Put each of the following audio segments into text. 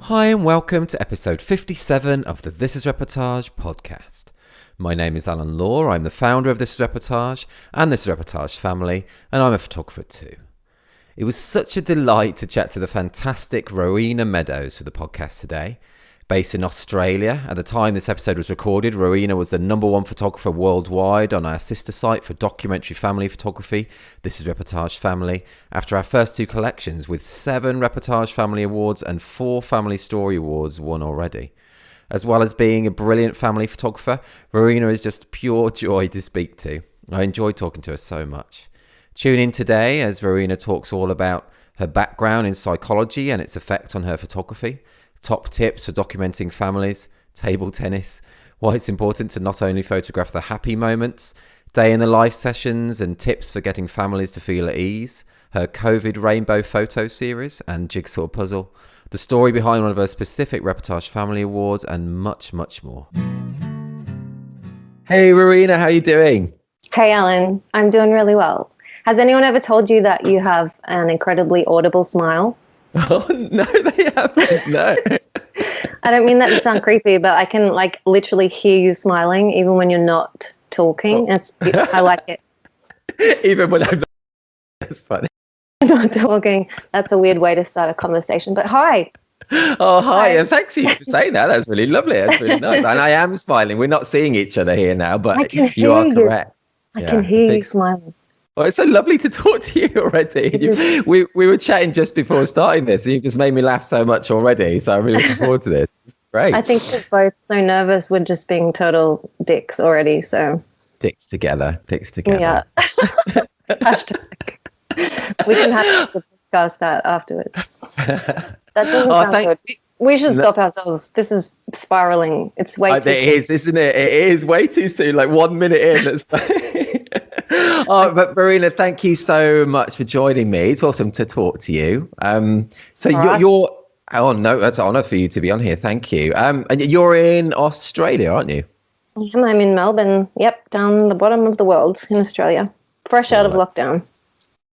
Hi and welcome to episode 57 of the This is Reportage podcast. My name is Alan Law, I'm the founder of This is Reportage and This is Reportage Family, and I'm a photographer too. It was such a delight to chat to the fantastic Rowena Meadows for the podcast today. Based in Australia, at the time this episode was recorded, Rowena was the #1 photographer worldwide on our sister site for documentary family photography, This is Reportage Family, after our first 2 collections with 7 Reportage Family Awards and 4 Family Story Awards won already. As well as being a brilliant family photographer, Rowena is just pure joy to speak to. I enjoyed talking to her so much. Tune in today as Rowena talks all about her background in psychology and its effect on her photography, top tips for documenting families, table tennis, why it's important to not only photograph the happy moments, day in the life sessions and tips for getting families to feel at ease, her COVID rainbow photo series and jigsaw puzzle, the story behind one of her specific Reportage Family Awards, and much, much more. Hey Rowena, how you doing? Hey Alan, I'm doing really well. Has anyone ever told you that you have an incredibly audible smile? Oh, no, they haven't. No. I don't mean that to sound creepy, but I can literally hear you smiling even when you're not talking. I like it. Even when I'm not. That's funny. Not talking. That's a weird way to start a conversation. But hi. Oh, hi. And thanks you for saying that. That's really lovely. That's really nice. And I am smiling. We're not seeing each other here now, but you are correct. I can hear you smiling. Well, it's so lovely to talk to you already. We were chatting just before starting this, and you just made me laugh so much already. So I'm really looking forward to this. It's great. I think we're both so nervous. We're just being total dicks already. So dicks together. Yeah. Hashtag. We can have to discuss that afterwards. That doesn't sound good. We should stop ourselves. This is spiraling. It's way too soon. It is, isn't it? It is way too soon. Like 1 minute in. That's but Rowena, thank you so much for joining me. It's awesome to talk to you. You're oh no, that's an honor for you to be on here. Thank you. And you're in Australia, aren't you? Yeah, I'm in Melbourne. Yep, down the bottom of the world in Australia, fresh out of lockdown.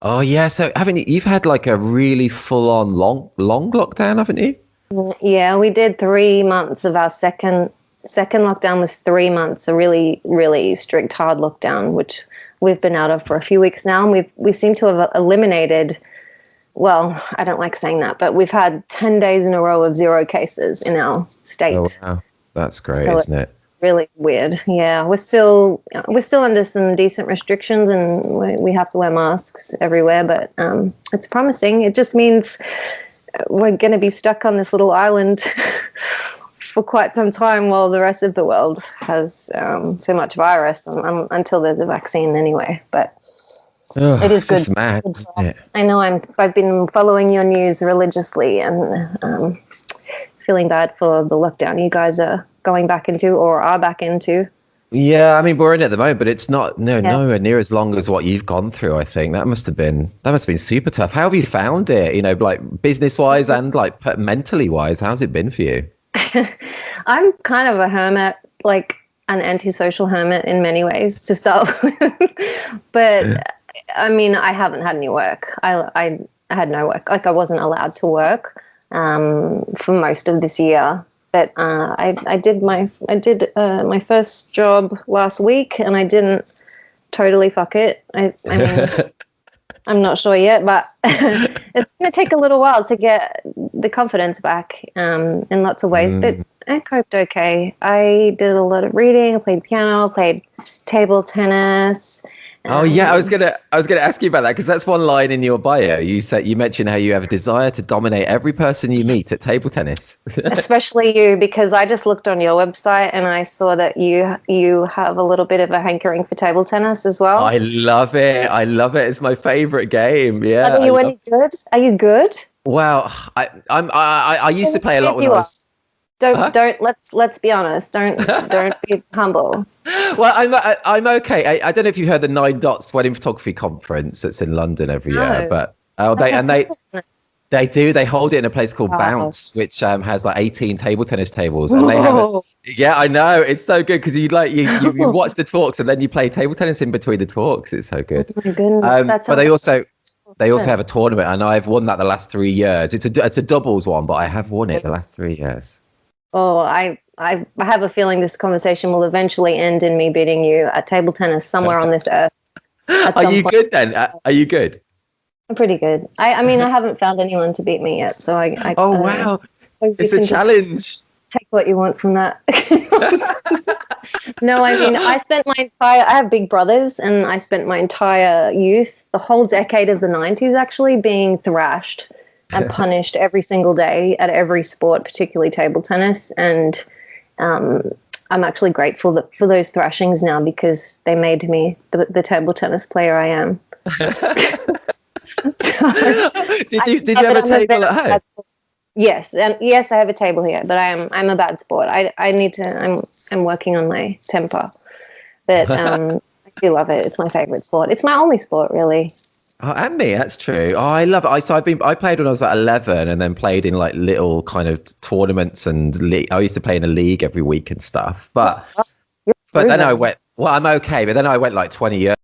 Oh yeah. So you've had like a really full-on long lockdown, haven't you? Yeah, we did 3 months of our second lockdown was 3 months, a really, really strict, hard lockdown, which we've been out of for a few weeks now. And we seem to have eliminated, well, I don't like saying that, but we've had 10 days in a row of 0 cases in our state. Oh, wow. That's great, isn't it? Really weird. Yeah, we're still under some decent restrictions, and we have to wear masks everywhere, but it's promising. It just means we're going to be stuck on this little island for quite some time while the rest of the world has so much virus until there's a vaccine anyway. But it is good. It's mad, isn't it? I know I've been following your news religiously and feeling bad for the lockdown you guys are going back into or are back into. Yeah, I mean we're in it at the moment, but it's not nowhere near as long as what you've gone through. I think that must have been super tough. How have you found it? You know, like business wise and like mentally wise, how's it been for you? I'm kind of a hermit, like an antisocial hermit in many ways to start with. But I mean, I haven't had any work. I had no work. Like I wasn't allowed to work for most of this year. But I did my first job last week, and I didn't totally fuck it. I mean, I'm not sure yet, but it's going to take a little while to get the confidence back in lots of ways. But I coped okay. I did a lot of reading. I played piano. Played table tennis. Oh yeah, I was gonna ask you about that because that's one line in your bio. You mentioned how you have a desire to dominate every person you meet at table tennis. Especially you, because I just looked on your website and I saw that you have a little bit of a hankering for table tennis as well. I love it. It's my favorite game. Yeah. Are you any good? Are you good? Well, I used to play a lot when I was. Don't let's be honest. Don't be humble. Well, I'm okay. I don't know if you've heard the 9 Dots Wedding Photography Conference that's in London every year, but they hold it in a place called Bounce, which has like 18 table tennis tables, and they have yeah, I know, it's so good because you watch the talks and then you play table tennis in between the talks. It's so good. Oh my goodness, but they also they also have a tournament, and I've won that the last 3 years. It's a doubles one, but I have won it the last 3 years. Oh, I have a feeling this conversation will eventually end in me beating you at table tennis somewhere on this earth. Are you good then? Are you good? I'm pretty good. I mean, I haven't found anyone to beat me yet, so I oh wow, it's a challenge. Take what you want from that. No, I mean, I have big brothers, and I spent my entire youth, the whole decade of the 90s actually, being thrashed and punished every single day at every sport, particularly table tennis. And I'm actually grateful for those thrashings now, because they made me the table tennis player I am. Did you have a table at home? Yes, and yes, I have a table here, but I'm a bad sport. I need to. I'm working on my temper, but I do love it. It's my favorite sport. It's my only sport, really. Oh, and me, that's true. Oh, I love it. I played when I was about 11, and then played in like little kind of tournaments, and I used to play in a league every week and stuff. But then I went. Well, I'm okay, but then I went like 20 years.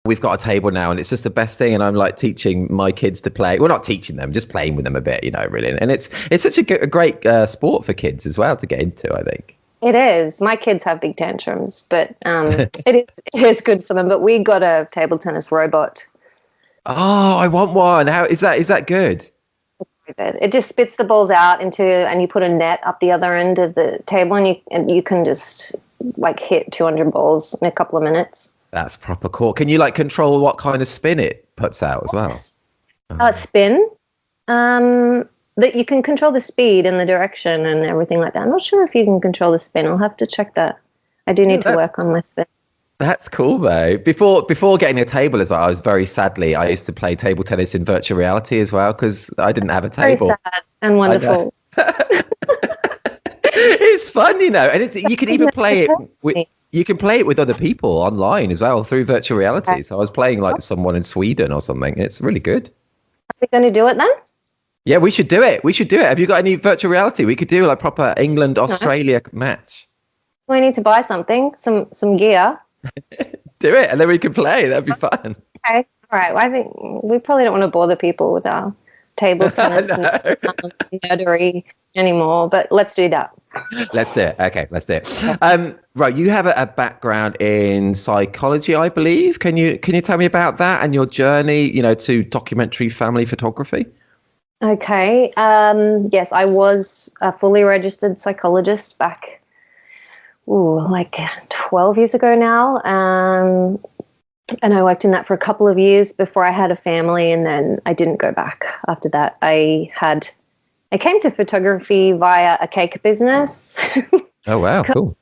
We've got a table now, and it's just the best thing. And I'm like teaching my kids to play. Well, not teaching them, just playing with them a bit, really. And it's such a great sport for kids as well to get into, I think. It is. My kids have big tantrums, but it is good for them. But we got a table tennis robot. Oh, I want one. How is that? Is that good? It just spits the balls out and you put a net up the other end of the table, and you can just like hit 200 balls in a couple of minutes. That's proper cool. Can you like control what kind of spin it puts out as well? Spin. That you can control the speed and the direction and everything like that. I'm not sure if you can control the spin. I'll have to check that. I do need to work on my spin. That's cool though. Before getting a table as well, I used to play table tennis in virtual reality as well, because I didn't have a table. Very sad and wonderful. It's fun, and you can even play it with. You can play it with other people online as well through virtual reality. So I was playing like someone in Sweden or something. It's really good. Are we going to do it then? Yeah, we should do it. Have you got any virtual reality? We could do like proper England-Australia match. We need to buy something, some gear. Do it, and then we can play. That'd be fun. Okay. All right. Well, I think we probably don't want to bore people with our table tennis and nerdery anymore, but let's do that. Let's do it. Okay, let's do it. Right, you have a background in psychology, I believe. Can you tell me about that and your journey, to documentary family photography? Okay. Yes, I was a fully registered psychologist back, like 12 years ago now. And I worked in that for a couple of years before I had a family, and then I didn't go back after that. I came to photography via a cake business. Oh, wow. Cool.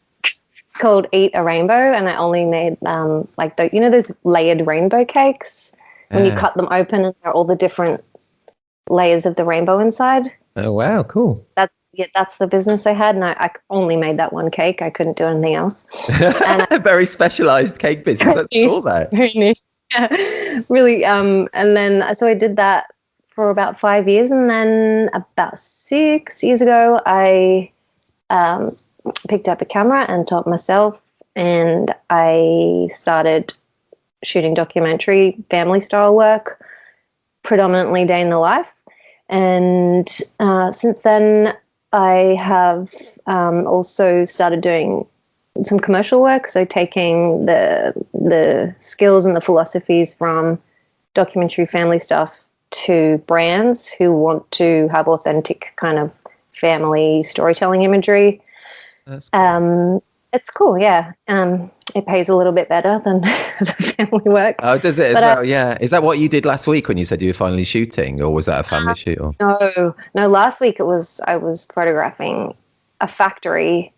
Called Eat a Rainbow. And I only made those layered rainbow cakes when you cut them open and there are all the different layers of the rainbow inside. Oh, wow. Cool. That's the business I had. And I only made that one cake. I couldn't do anything else. And very specialized cake business. That's cool, though. Very niche. Yeah, really. And then, so I did that for about 5 years, and then about 6 years ago, I picked up a camera and taught myself, and I started shooting documentary family style work, predominantly day in the life. And since then, I have also started doing some commercial work, so taking the skills and the philosophies from documentary family stuff to brands who want to have authentic kind of family storytelling imagery. That's cool. It's cool, yeah. It pays a little bit better than the family work. Oh, does it as well? Yeah. Is that what you did last week when you said you were finally shooting, or was that a family shoot? Or? No. Last week I was photographing a factory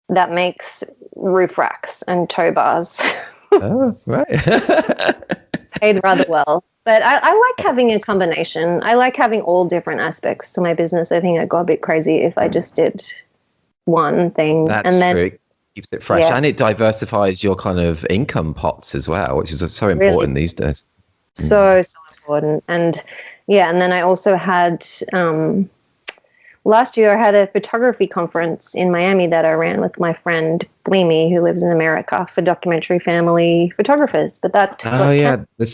that makes roof racks and tow bars. Oh, right. Paid rather well. But I like having a combination. I like having all different aspects to my business. I think I'd go a bit crazy if I just did one thing. That's true. It keeps it fresh, and it diversifies your kind of income pots as well, which is so important these days. So important. And then I also had last year I had a photography conference in Miami that I ran with my friend Bleemy, who lives in America, for documentary family photographers. But that Oh yeah, the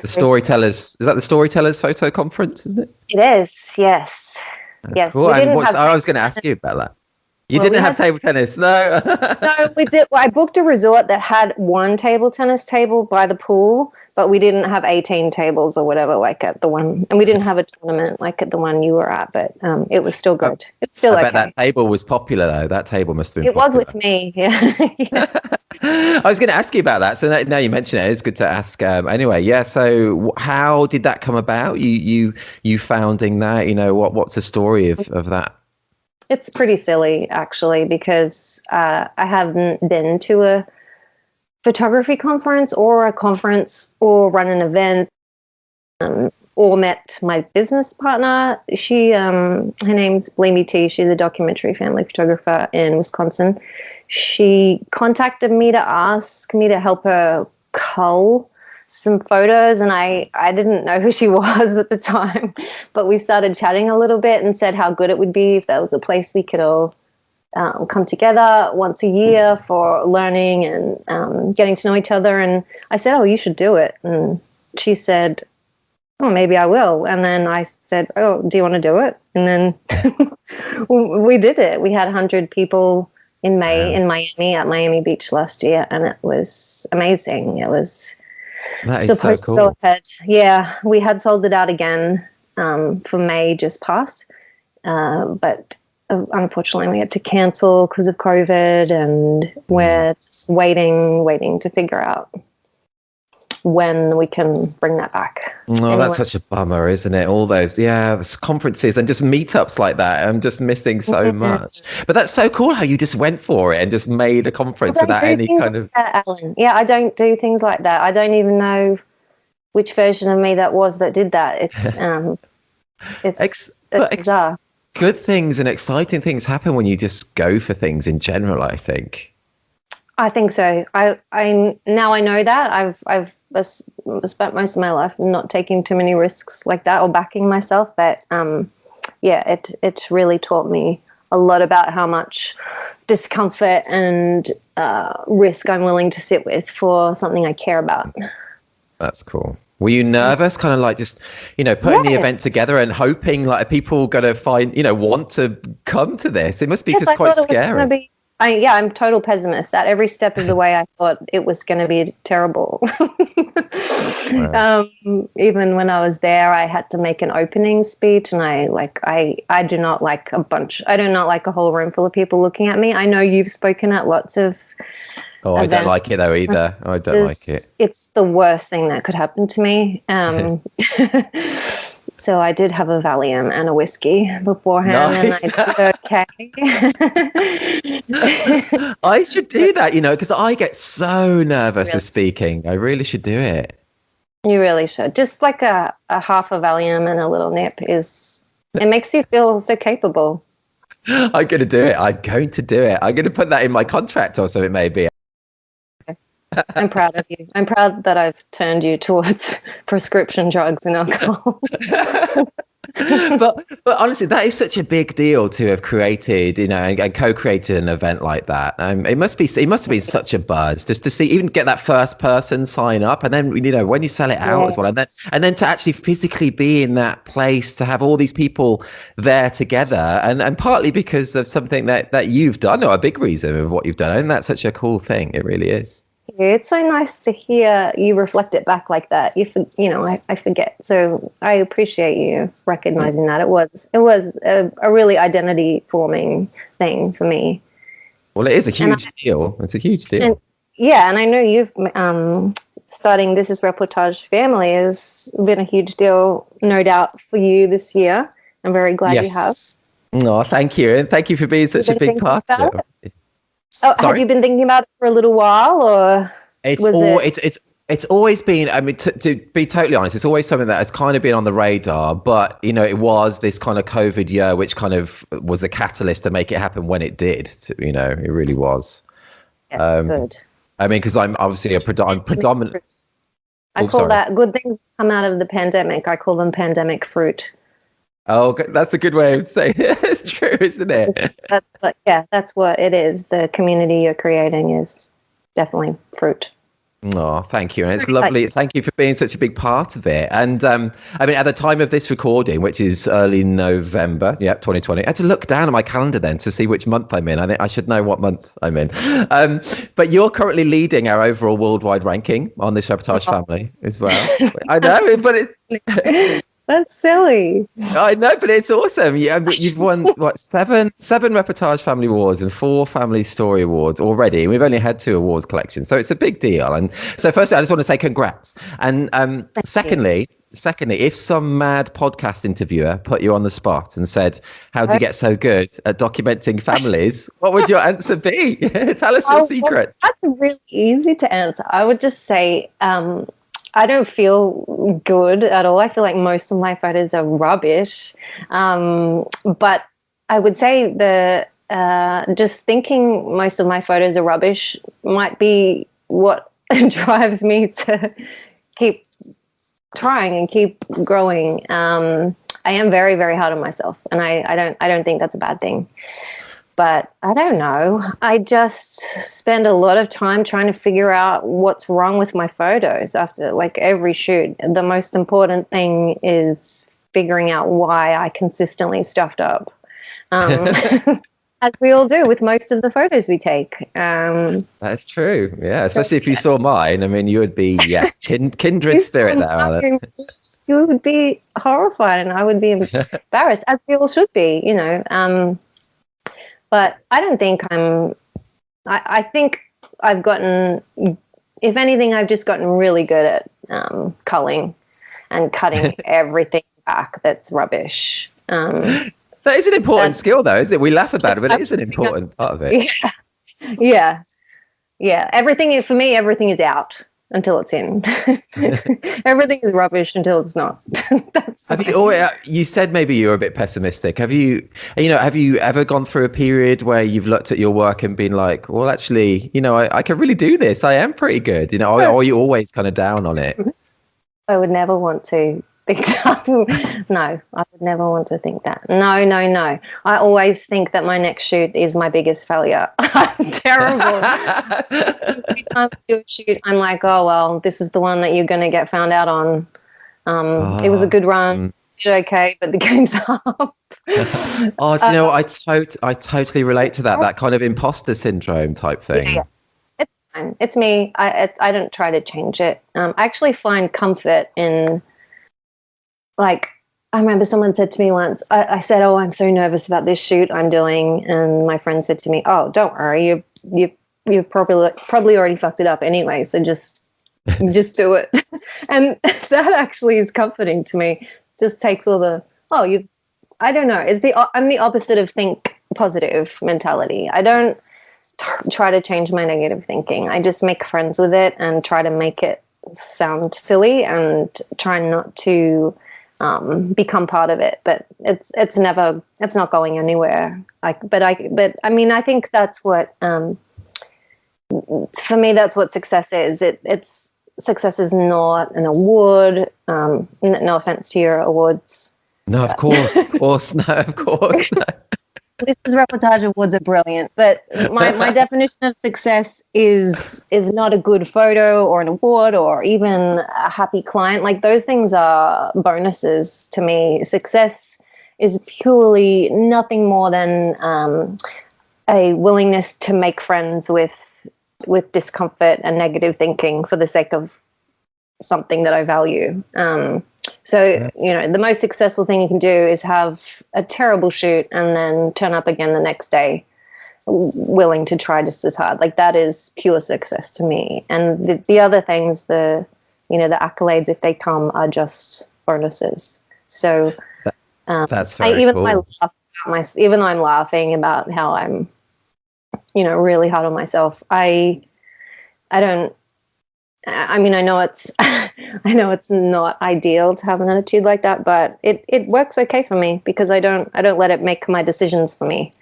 storytellers. Is that the storytellers photo conference? Isn't it? It is. Yes. Yes. Cool. We And didn't have. I was going to ask you about that. You Well, didn't have table tennis, no? No, we did. I booked a resort that had one table tennis table by the pool, but we didn't have 18 tables or whatever, like at the one, and we didn't have a tournament like at the one you were at, but it was still good. It's still okay. I bet that table was popular though. That table must have been. It popular. Was with me, yeah. Yeah. I was going to ask you about that. So now you mention it, it's good to ask. Anyway, yeah. So how did that come about? You founding that? You know, what's the story of that? It's pretty silly, actually, because I haven't been to a photography conference or a conference or run an event or met my business partner. She, her name's Bleemy T. She's a documentary family photographer in Wisconsin. She contacted me to ask me to help her cull some photos, and I didn't know who she was at the time, but we started chatting a little bit and said how good it would be if there was a place we could all come together once a year for learning and getting to know each other. And I said, oh, you should do it. And she said, oh, maybe I will. And then I said, oh, do you want to do it? And then we did it. We had 100 people in May in Miami at Miami Beach last year, and it was amazing. It was supposed to go ahead. Yeah, we had sold it out again for May just passed, but unfortunately we had to cancel because of COVID, and we're just waiting to figure out when we can bring that back. Oh, anyway. That's such a bummer, isn't it? All those, conferences and just meetups like that. I'm just missing so much. But that's so cool how you just went for it and just made a conference without any kind of... That, Alan. Yeah, I don't do things like that. I don't even know which version of me that was that did that. It's bizarre. Good things and exciting things happen when you just go for things in general, I think. I think so. I now I know that I've spent most of my life not taking too many risks like that or backing myself. But it really taught me a lot about how much discomfort and risk I'm willing to sit with for something I care about. That's cool. Were you nervous, kind of like just, putting the event together and hoping like people going to find, want to come to this? It must be just quite scary. I'm total pessimist. At every step of the way, I thought it was going to be terrible. Wow. Even when I was there, I had to make an opening speech, and I do not like I do not like a whole room full of people looking at me. I know you've spoken at lots of I don't like it though either. I don't like it. It's the worst thing that could happen to me. So I did have a Valium and a whiskey beforehand. Nice. And I did okay. I should do that, because I get so nervous of speaking. I really should do it. You really should. Just like a half a Valium and a little nip it makes you feel so capable. I'm going to do it. I'm going to put that in my contract or so it may be. I'm proud of you. I'm proud that I've turned you towards prescription drugs and alcohol. but honestly, that is such a big deal to have created, and co-created an event like that. It must have been such a buzz just to see, even get that first person sign up, and then when you sell it out as well, and then to actually physically be in that place, to have all these people there together, and partly because of something that you've done, or a big reason of what you've done, and that's such a cool thing. It really is. It's so nice to hear you reflect it back like that. I forget. So I appreciate you recognizing that. It was a really identity forming thing for me. Well, it is a huge deal. It's a huge deal. And I know you've starting This is Reportage Family has been a huge deal, no doubt, for you this year. I'm very glad you have. Oh, thank you. And thank you for being such a big part of it. Oh, had you been thinking about it for a little while, or it's always been? I mean, to be totally honest, it's always something that has kind of been on the radar. But it was this kind of COVID year, which kind of was a catalyst to make it happen when it did. It really was. Yes, good. I mean, because I'm obviously I'm predominant. I call that good things come out of the pandemic. I call them pandemic fruit. Oh, that's a good way of saying it. It's true, isn't it? That's what it is. The community you're creating is definitely fruit. Oh, thank you. And it's lovely. Thank you for being such a big part of it. And I mean, at the time of this recording, which is early November, 2020, I had to look down at my calendar then to see which month I'm in. I think I should know what month I'm in. But you're currently leading our overall worldwide ranking on this Reportage Family as well. I know, but That's silly. I know, but it's awesome. Yeah, but you've won what seven Reportage Family Awards and 4 Family Story Awards already. We've only had 2 awards collections, so it's a big deal. And so, firstly, I just want to say congrats. And secondly, if some mad podcast interviewer put you on the spot and said, "How do you get so good at documenting families?" what would your answer be? Tell us your secret. Well, that's really easy to answer. I would just say, I don't feel good at all. I feel like most of my photos are rubbish. But I would say just thinking most of my photos are rubbish might be what drives me to keep trying and keep growing. I am very, very hard on myself, and I don't think that's a bad thing. But I don't know. I just spend a lot of time trying to figure out what's wrong with my photos after like every shoot. The most important thing is figuring out why I consistently stuffed up, as we all do with most of the photos we take. That's true. Yeah, especially if you saw mine. I mean, you would be kindred spirit there, Alan. You would be horrified, and I would be embarrassed, as we all should be. But I don't think I think I've gotten, if anything, I've just gotten really good at culling and cutting everything back that's rubbish. That is an important skill, though, isn't it? We laugh about it, but it is an important part of it. Yeah. Everything, for me, everything is out until it's in. Everything is rubbish until it's not. You said maybe you were a bit pessimistic. Have you ever gone through a period where you've looked at your work and been like, well, actually, I can really do this. I am pretty good, or are you always kind of down on it? I would never want to think that. No, I would never want to think that. No. I always think that my next shoot is my biggest failure. I'm terrible. Every time I do a shoot, I'm like, oh, well, this is the one that you're going to get found out on. It was a good run. Did okay, but the game's up. Oh, do you know what? I totally relate to that kind of imposter syndrome type thing. Yeah. It's fine. It's me. I don't try to change it. I actually find comfort in, like, I remember someone said to me once, I said, oh, I'm so nervous about this shoot I'm doing. And my friend said to me, oh, don't worry. You've probably already fucked it up anyway. So just do it. And that actually is comforting to me. Just takes all the, I don't know. I'm the opposite of think positive mentality. I don't try to change my negative thinking. I just make friends with it and try to make it sound silly and try not to become part of it, but it's not going anywhere. But I mean, I think that's what, for me, that's what success is. Success is not an award. No offense to your awards. No, of course. No, of course. No. This is Reportage Awards are brilliant, but my definition of success is not a good photo or an award or even a happy client. Like, those things are bonuses to me. Success is purely nothing more than a willingness to make friends with discomfort and negative thinking for the sake of something that I value. So, the most successful thing you can do is have a terrible shoot and then turn up again the next day, willing to try just as hard. Like, that is pure success to me. And the other things, the accolades, if they come, are just bonuses. So that's very cool. Even though I'm laughing about how I'm, really hard on myself, I know it's not ideal to have an attitude like that, but it works okay for me because I don't let it make my decisions for me.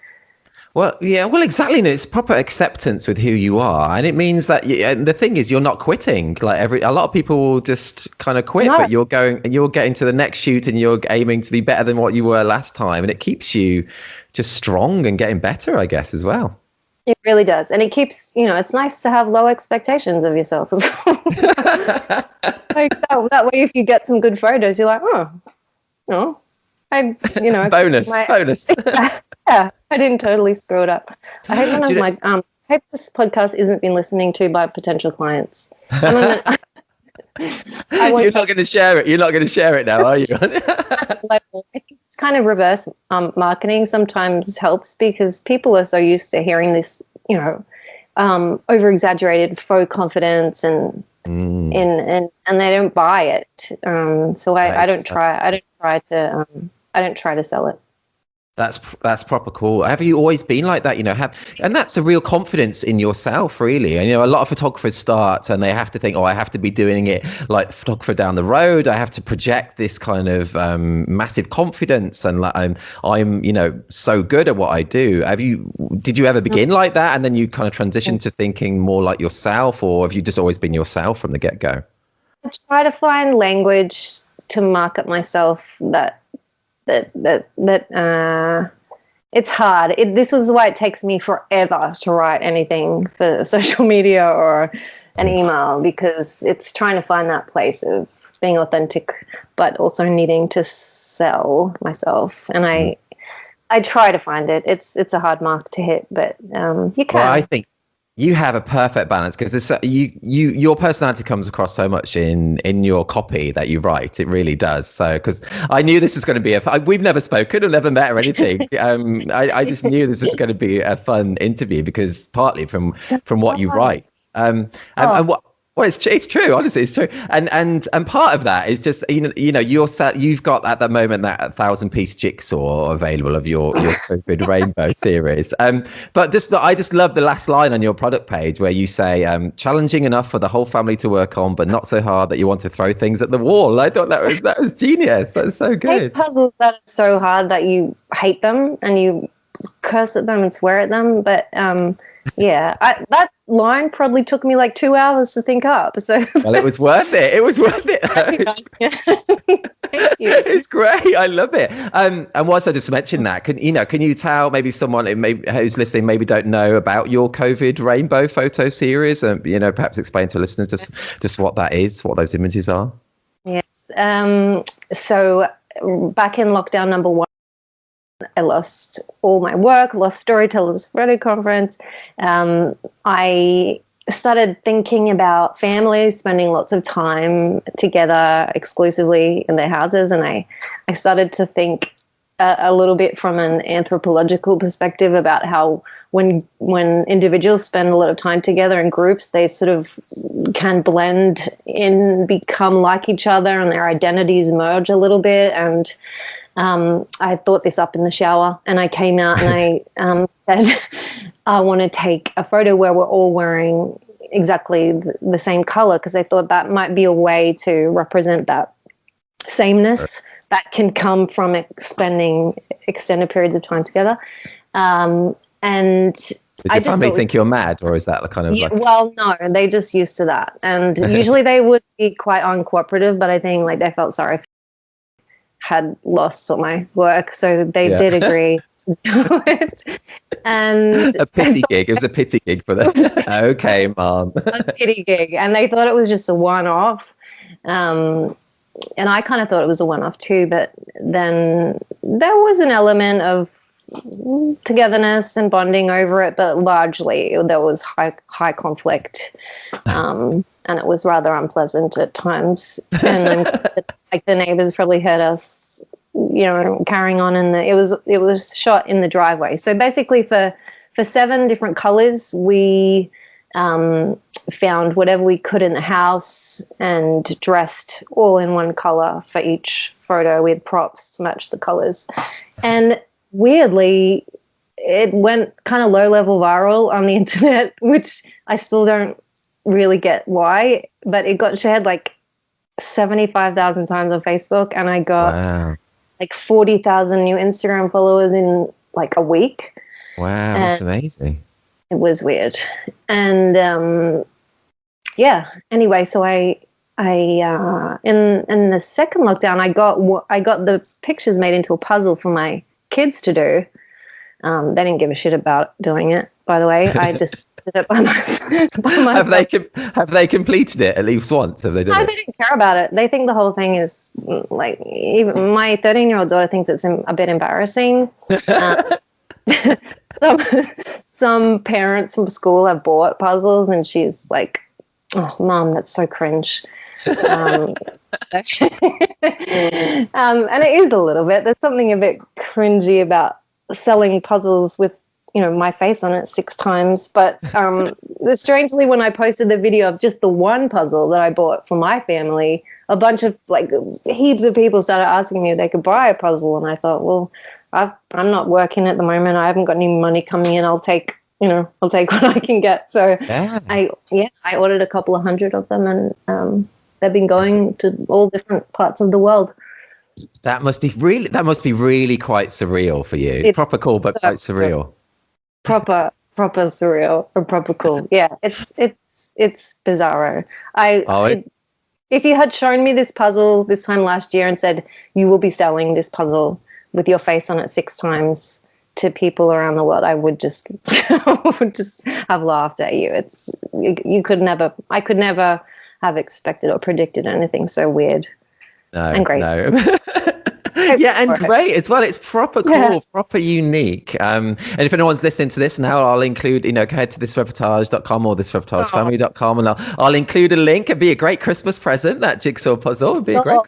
Well, yeah, well, exactly. And it's proper acceptance with who you are, and it means that and the thing is, you're not quitting. Like a lot of people will just kind of quit, No, but you're getting to the next shoot, and you're aiming to be better than what you were last time, and it keeps you just strong and getting better, I guess, as well. it really does. And it keeps, it's nice to have low expectations of yourself as well. Like that way, if you get some good photos, you're like, oh, bonus. Yeah, I didn't totally screw it up. I hate when I'm like, I hope this podcast isn't being listened to by potential clients. You're not going to share it. You're not going to share it now, are you? I think it's kind of reverse marketing sometimes helps, because people are so used to hearing this, over exaggerated faux confidence and they don't buy it. So I don't try to sell it. That's proper cool. Have you always been like that? And that's a real confidence in yourself, really. And a lot of photographers start and they have to think, I have to be doing it like the photographer down the road. I have to project this kind of massive confidence, and like I'm so good at what I do. Did you ever begin like that, and then you kind of transition to thinking more like yourself, or have you just always been yourself from the get-go? I try to find language to market myself that it's hard. This is why it takes me forever to write anything for social media or an email, because it's trying to find that place of being authentic, but also needing to sell myself. And I try to find it. It's a hard mark to hit, but you can. Well, I think you have a perfect balance, because your personality comes across so much in your copy that you write. It really does. So, because I knew this was going to be we've never spoken or never met or anything. I just knew this was going to be a fun interview, because partly from what you write. And what. Well, it's true. Honestly, it's true. And part of that is just you've got at the moment that 1,000-piece jigsaw available of your COVID rainbow series. But I just love the last line on your product page where you say, challenging enough for the whole family to work on, but not so hard that you want to throw things at the wall. I thought that was genius. That's so good. I hate puzzles that are so hard that you hate them and you curse at them and swear at them, but yeah, that line probably took me like 2 hours to think up. So well, it was worth it. It was worth it. Thank you. It's great. I love it. And whilst I just mentioned that, can you tell maybe someone who's listening maybe don't know about your COVID rainbow photo series, and perhaps explain to listeners just what that is, what those images are? Yes. So back in lockdown number 1. I lost all my work, lost Storytellers Photo Conference. I started thinking about families spending lots of time together exclusively in their houses, and I started to think a little bit from an anthropological perspective about how when individuals spend a lot of time together in groups, they sort of can blend in, become like each other, and their identities merge a little bit. And I thought this up in the shower, and I came out and I said, I want to take a photo where we're all wearing exactly the same color, because I thought that might be a way to represent that sameness that can come from spending extended periods of time together. And did your family think you're mad, or is that the kind of well, no, they just used to that. And usually they would be quite uncooperative, but I think like they felt sorry had lost all my work, so they did agree to do it. And a pity gig. It was a pity gig for them. Okay, Mom. A pity gig, and they thought it was just a one-off. And I kind of thought it was a one-off too, but then there was an element of togetherness and bonding over it, but largely there was high conflict, and it was rather unpleasant at times. And like the neighbors probably heard us, carrying on it was shot in the driveway. So basically, for 7 different colors, we found whatever we could in the house and dressed all in one color for each photo. We had props to match the colors, and weirdly, it went kind of low-level viral on the internet, which I still don't really get why, but it got shared like 75,000 times on Facebook, and I got like 40,000 new Instagram followers in like a week. Wow, that's amazing. It was weird. And anyway, so I in the second lockdown, I got the pictures made into a puzzle for my kids to do. They didn't give a shit about doing it, by the way. I just did it by myself. Have they completed it at least once? Have they done it? They didn't care about it. They think the whole thing is like, even my 13-year-old daughter thinks it's a bit embarrassing. Some parents from school have bought puzzles, and she's like, "Oh, Mom, that's so cringe." And it is a little bit. There's something a bit cringy about selling puzzles with, my face on it 6 times. But strangely, when I posted the video of just the one puzzle that I bought for my family, a bunch of heaps of people started asking me if they could buy a puzzle, and I thought, well, I'm not working at the moment. I haven't got any money coming in. I'll take what I can get. So I ordered a couple of hundred of them, and they've been going to all different parts of the world. That must be really quite surreal for you. It's proper cool, but quite surreal. Proper surreal or proper cool. Yeah, it's bizarro. If you had shown me this puzzle this time last year and said you will be selling this puzzle with your face on it 6 times to people around the world, I would just have laughed at you. I could never have expected or predicted anything so weird. No, and great. No. Yeah, and great as well. It's proper cool, proper unique. And if anyone's listening to this now, I'll include, go ahead to thisreportage.com or thisreportagefamily.com, and I'll include a link. It'd be a great Christmas present, that jigsaw puzzle. It'd be a great.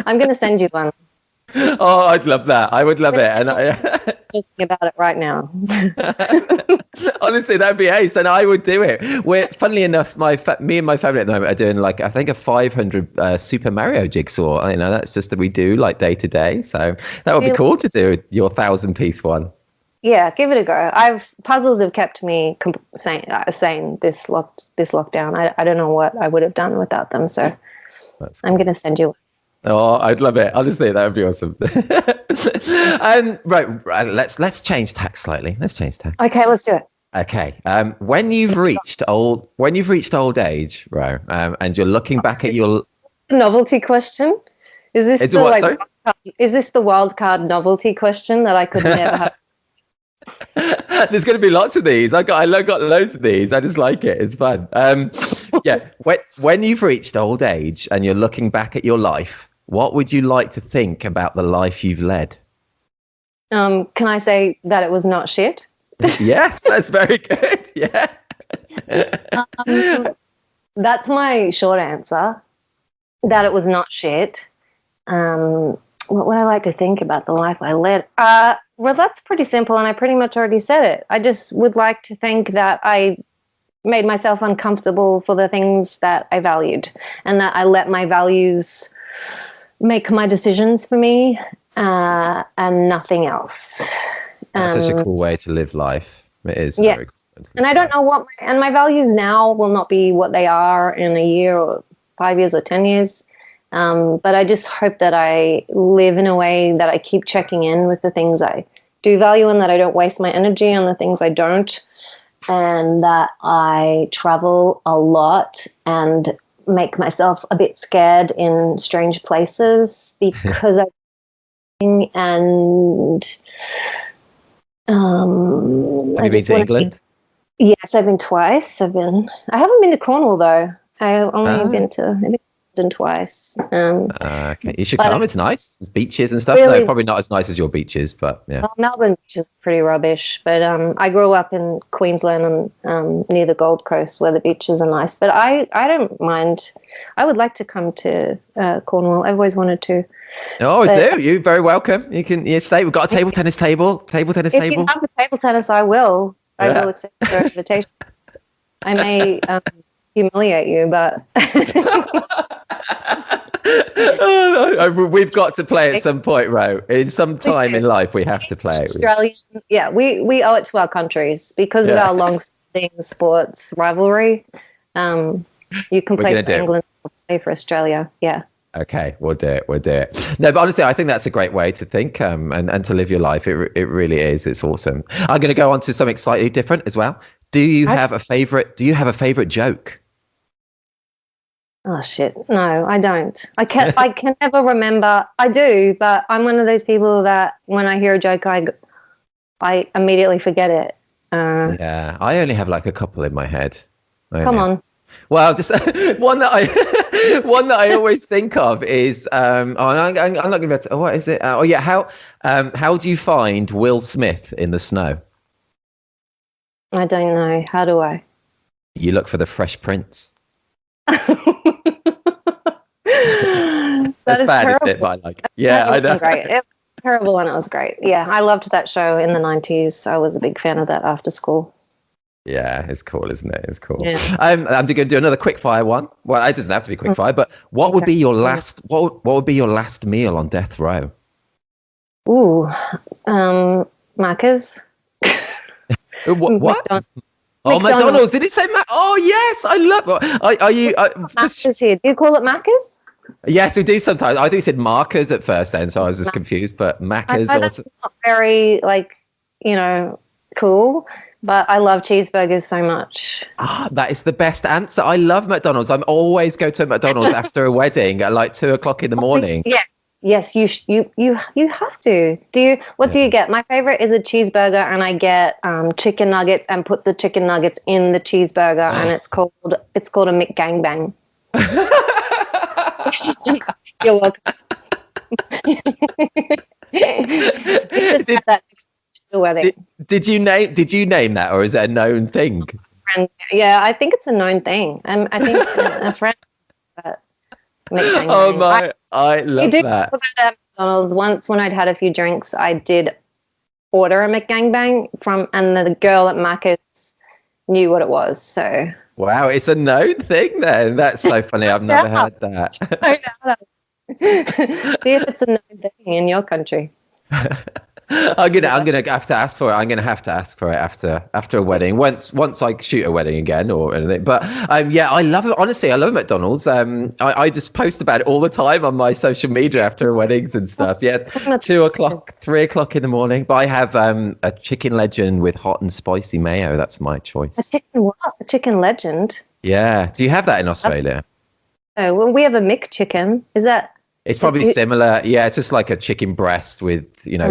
I'm going to send you one. Oh, I'd love that. I would love it. And talking about it right now. Honestly, that'd be ace, and I would do it. Funnily enough, me and my family at the moment are doing I think a 500 Super Mario jigsaw. That's just that we do day to day. So that would be cool to do your 1,000-piece one. Yeah, give it a go. Puzzles have kept me sane this lockdown. I don't know what I would have done without them. So I'm going to send you one. Oh, I'd love it. Honestly, that would be awesome. Right. Let's change tack slightly. Okay, let's do it. Okay. When you've reached old age, Ro, and you're looking back at your novelty question, is this the wild card novelty question that I could never have? There's going to be lots of these. I got loads of these. I just like it. It's fun. When you've reached old age and you're looking back at your life, what would you like to think about the life you've led? Can I say that it was not shit? Yes, that's very good. Yeah. That's my short answer. That it was not shit. What would I like to think about the life I led? Well, that's pretty simple, and I pretty much already said it. I just would like to think that I made myself uncomfortable for the things that I valued, and that I let my values make my decisions for me, and nothing else. That's such a cool way to live life. It is. Yes. And I don't know and my values now will not be what they are in a year or 5 years or 10 years. But I just hope that I live in a way that I keep checking in with the things I do value, and that I don't waste my energy on the things I don't, and that I travel a lot and make myself a bit scared in strange places because have you been to England? Yes, I've been twice. I haven't been to Cornwall though. I've only been to London twice. Okay. You should come. It's nice. There's beaches and stuff. Really, no, probably not as nice as your beaches, but yeah. Well, Melbourne beach is pretty rubbish. But I grew up in Queensland and near the Gold Coast where the beaches are nice. But I don't mind. I would like to come to Cornwall. I've always wanted to. Oh, do. You're very welcome. You can stay. We've got a table tennis table. If you have a table tennis, I will. I will accept your invitation. I may humiliate you, but we've got to play at some point, Ro. In some time in life, we have to play. Australian, we owe it to our countries because of our long-standing sports rivalry. You can play for England, play for Australia. Yeah. Okay, we'll do it. We'll do it. No, but honestly, I think that's a great way to think and to live your life. It really is. It's awesome. I'm going to go on to something slightly different as well. Do you have a favorite? Do you have a favorite joke? Oh shit! No, I don't. I can never remember. I do, but I'm one of those people that when I hear a joke, I immediately forget it. Yeah, I only have like a couple in my head. Come on. Well, just one that I always think of is I'm not going to. Oh, what is it? Oh yeah, how do you find Will Smith in the snow? I don't know. How do I? You look for the Fresh Prince. That That's is bad, terrible. isn't it? But I like it. Yeah, I know. Great. It was terrible and it was great. Yeah, I loved that show in the 90s. I was a big fan of that after school. Yeah, it's cool, isn't it? It's cool. Yeah. I'm going to do another quick fire one. Well, it doesn't have to be quick fire, but what would be your last? What would be your last meal on death row? Ooh, Macca's. What? McDonald's. Did it say Mac? Oh yes, I love it. Are you? Macca's here. Do you call it Macca's? Yes, we do sometimes. I do said markers at first, then, so I was just confused. But Macca's also not very cool. But I love cheeseburgers so much. That is the best answer. I love McDonald's. I'm always go to McDonald's after a wedding at like 2:00 in the morning. Yes, you have to. What do you get? My favorite is a cheeseburger, and I get chicken nuggets and put the chicken nuggets in the cheeseburger, and it's called a McGangbang. You're welcome. Did you name that, or is it a known thing? Yeah, I think it's a known thing. I think a friend. Oh my! I love that. At McDonald's once when I'd had a few drinks, I did order a McGangbang and the girl at Macca's knew what it was. So wow, it's a known thing then. That's so funny. I've never heard that. See if it's a known thing in your country. I'm gonna have to ask for it. I'm gonna have to ask for it after a wedding. Once I shoot a wedding again or anything. But yeah, I love it. Honestly, I love McDonald's. I just post about it all the time on my social media after weddings and stuff. Yeah, 2:00, 3:00 in the morning. But I have a chicken legend with hot and spicy mayo. That's my choice. A chicken what? A chicken legend? Yeah. Do you have that in Australia? Oh, well, we have a McChicken. Is that? It's probably similar. Yeah, it's just like a chicken breast with,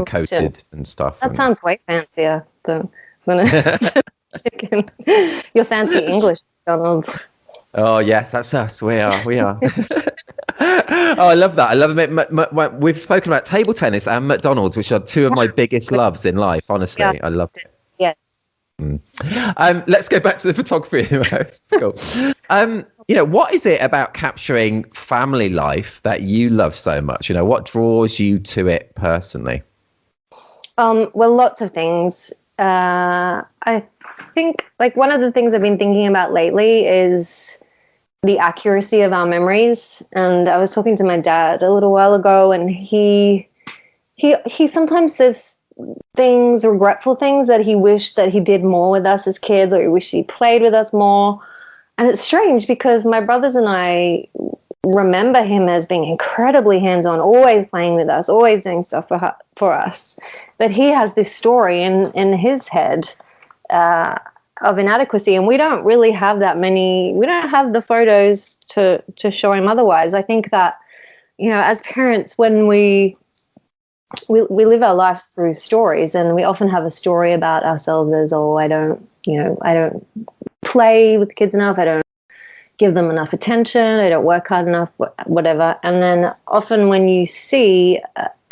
coated and stuff. That sounds way fancier than chicken. You're fancy English, McDonald's. Oh, yes, that's us. We are. Oh, I love that. I love it. We've spoken about table tennis and McDonald's, which are two of my biggest loves in life. Honestly, I loved it. Yes. Let's go back to the photography. It's cool. What is it about capturing family life that you love so much? What draws you to it personally? Well, lots of things. I think one of the things I've been thinking about lately is the accuracy of our memories. And I was talking to my dad a little while ago, and he sometimes says things, regretful things, that he wished that he did more with us as kids, or he wished he played with us more. And it's strange because my brothers and I remember him as being incredibly hands-on, always playing with us, always doing stuff for us. But he has this story in his head of inadequacy, and we don't really have that many. We don't have the photos to show him otherwise. I think that, as parents, when we live our lives through stories, and we often have a story about ourselves as, I don't play with kids enough, I don't give them enough attention, I don't work hard enough, whatever. And then often when you see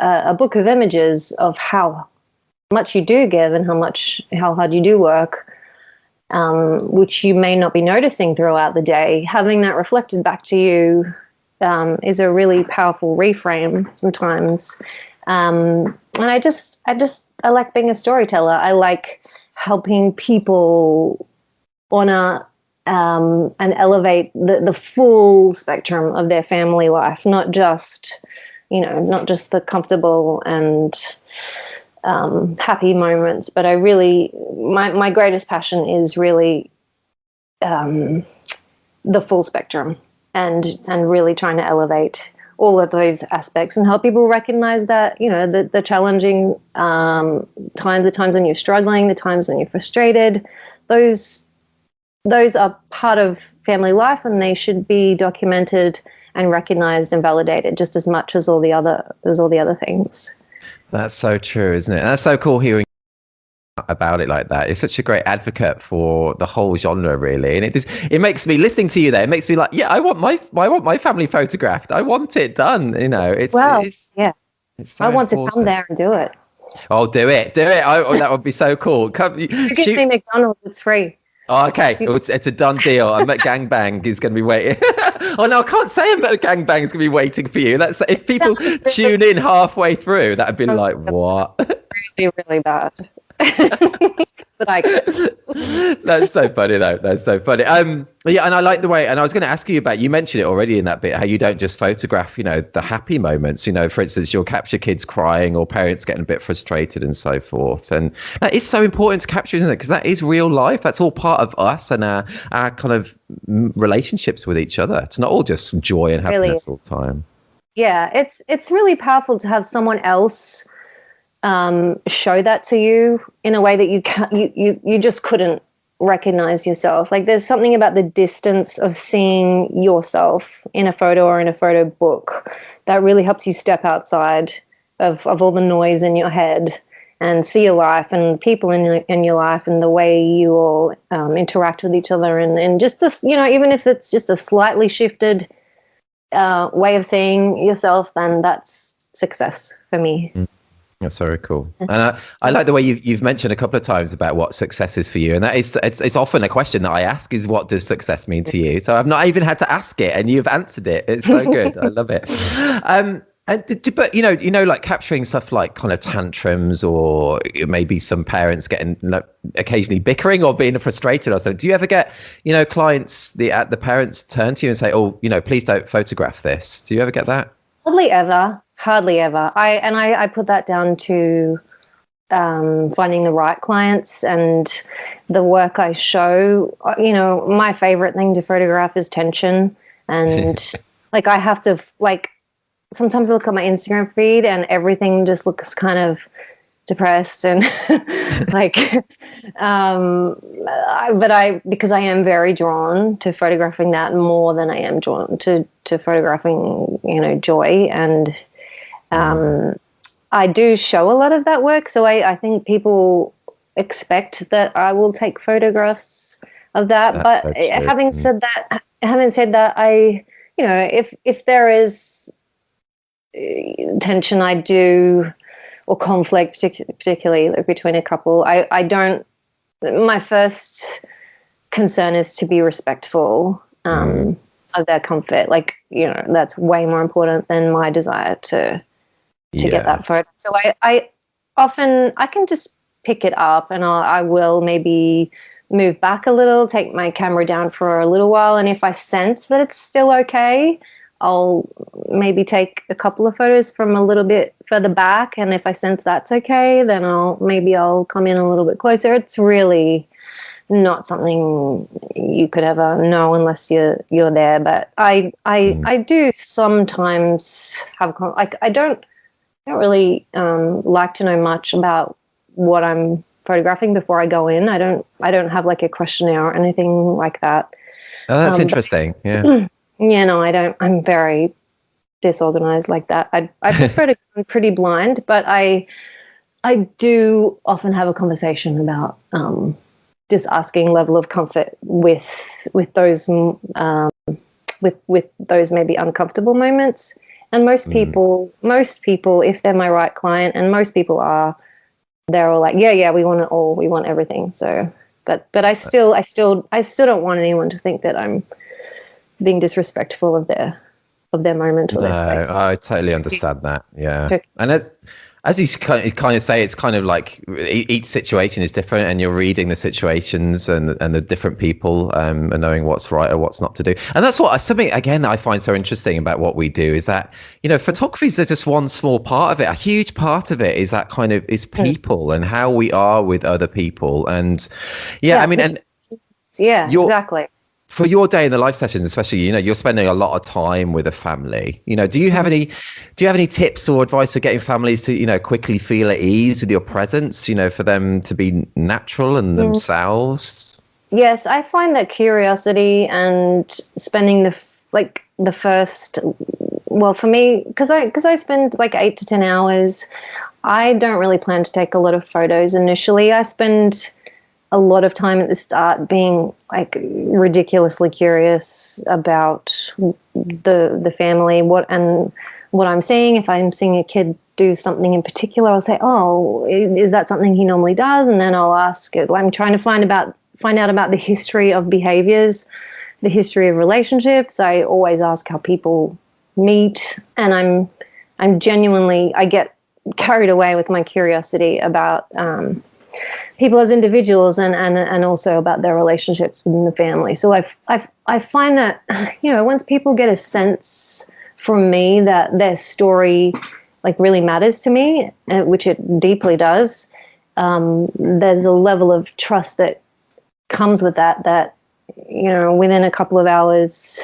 a book of images of how much you do give and how hard you do work, which you may not be noticing throughout the day, having that reflected back to you is a really powerful reframe sometimes. And I like being a storyteller. I like helping people honor and elevate the full spectrum of their family life, not just the comfortable and happy moments. But I really, my greatest passion is really the full spectrum and really trying to elevate all of those aspects and help people recognize that, the challenging times, the times when you're struggling, the times when you're frustrated, those are part of family life, and they should be documented and recognized and validated just as much as all the other things. That's so true, isn't it? And that's so cool hearing about it like that. It's such a great advocate for the whole genre, really, and it makes me, listening to you there, it makes me like, I want my family photographed. I want it done. It's so I want important. to come there and do it. Oh, do it. That would be so cool. Come, you give me McDonald's, it's free. Oh, okay, it's a done deal. I met Gangbang is going to be waiting. Oh no, I can't say I met Gangbang is going to be waiting for you. That's if people tune in halfway through, that'd be like, what? Really, really bad. But I could. That's so funny though. That's so funny. Yeah, and I like the way, and I was going to ask you about, you mentioned it already in that bit, how you don't just photograph, the happy moments, for instance, you'll capture kids crying or parents getting a bit frustrated and so forth. And that is so important to capture, isn't it? Because that is real life. That's all part of us and our kind of relationships with each other. It's not all just joy and happiness all the time. Yeah, it's really powerful to have someone else show that to you in a way that you just couldn't recognize yourself. Like, there's something about the distance of seeing yourself in a photo or in a photo book that really helps you step outside of all the noise in your head and see your life and people in your life and the way you all interact with each other, and just this, even if it's just a slightly shifted way of seeing yourself, then that's success for me. That's very cool. And I like the way you've mentioned a couple of times about what success is for you. And that is, it's often a question that I ask is, what does success mean to you? So I've not even had to ask it, and you've answered it. It's so good. I love it. But like capturing stuff like kind of tantrums, or maybe some parents getting occasionally bickering or being frustrated or something. Do you ever get, clients, the parents turn to you and say, oh, please don't photograph this? Do you ever get that? Hardly ever. I put that down to finding the right clients and the work I show. My favorite thing to photograph is tension, and like I have to sometimes I look at my Instagram feed and everything just looks kind of depressed and because I am very drawn to photographing that more than I am drawn to photographing joy, and I do show a lot of that work, so I think people expect that I will take photographs of that. That's but so having said that, I if there is tension, I do, or conflict, particularly between a couple, I don't. My first concern is to be respectful of their comfort. That's way more important than my desire to get that photo. So I often can just pick it up, and I will maybe move back a little, take my camera down for a little while, and if I sense that it's still okay, I'll maybe take a couple of photos from a little bit further back, and if I sense that's okay, then I'll come in a little bit closer. It's really not something you could ever know unless you're there. But I do sometimes have I don't really like to know much about what I'm photographing before I go in. I don't have like a questionnaire or anything like that. Oh, that's interesting. Yeah. Yeah, no, I don't. I'm very disorganized like that. I prefer to go pretty blind, but I do often have a conversation about just asking level of comfort with those with those maybe uncomfortable moments. And most people, if they're my right client, and most people are, they're all like, yeah, we want it all, we want everything. So, but I still don't want anyone to think that I'm being disrespectful of their moment or their space. I totally understand that. Yeah, and as you kind of say, it's kind of like each situation is different, and you're reading the situations and the different people and knowing what's right or what's not to do. And that's something again I find so interesting about what we do is that photography is just one small part of it. A huge part of it is that kind of is people and how we are with other people. And exactly. for your day in the live sessions, especially, you're spending a lot of time with a family. Do you have any tips or advice for getting families to, quickly feel at ease with your presence, for them to be natural and themselves? Yes, I find that curiosity and spending the first, well, for me, because I spend like 8 to 10 hours, I don't really plan to take a lot of photos initially. I spend a lot of time at the start being like ridiculously curious about the family, what I'm seeing. If I'm seeing a kid do something in particular, I'll say, "Oh, is that something he normally does?" And then I'll ask it. I'm trying to find out about the history of behaviors, the history of relationships. I always ask how people meet, and I'm genuinely, I get carried away with my curiosity about people as individuals and also about their relationships within the family. So I find that, once people get a sense from me that their story like really matters to me, which it deeply does, there's a level of trust that comes with that within a couple of hours,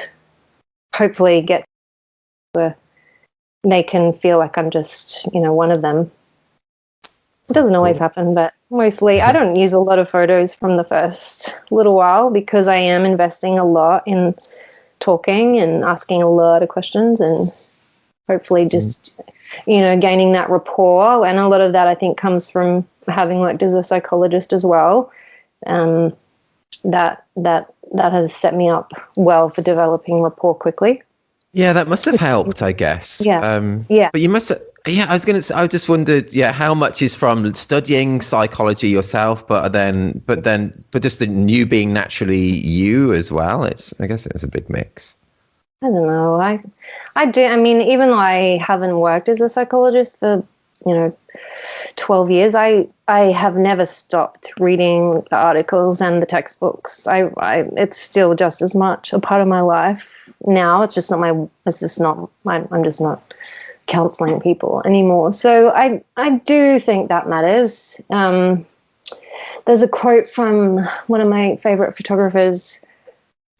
hopefully get where they can feel like I'm just, one of them. It doesn't always happen, but mostly I don't use a lot of photos from the first little while because I am investing a lot in talking and asking a lot of questions and hopefully just, gaining that rapport. And a lot of that I think comes from having worked as a psychologist as well. That has set me up well for developing rapport quickly. Yeah, that must have helped, I guess. Yeah. But you must have, I just wondered, how much is from studying psychology yourself, but just you being naturally you as well. I guess it's a big mix. I don't know. I do. I mean, even though I haven't worked as a psychologist for, 12 years, I have never stopped reading the articles and the textbooks. It's still just as much a part of my life now. I'm just not counseling people anymore. So I do think that matters. There's a quote from one of my favorite photographers,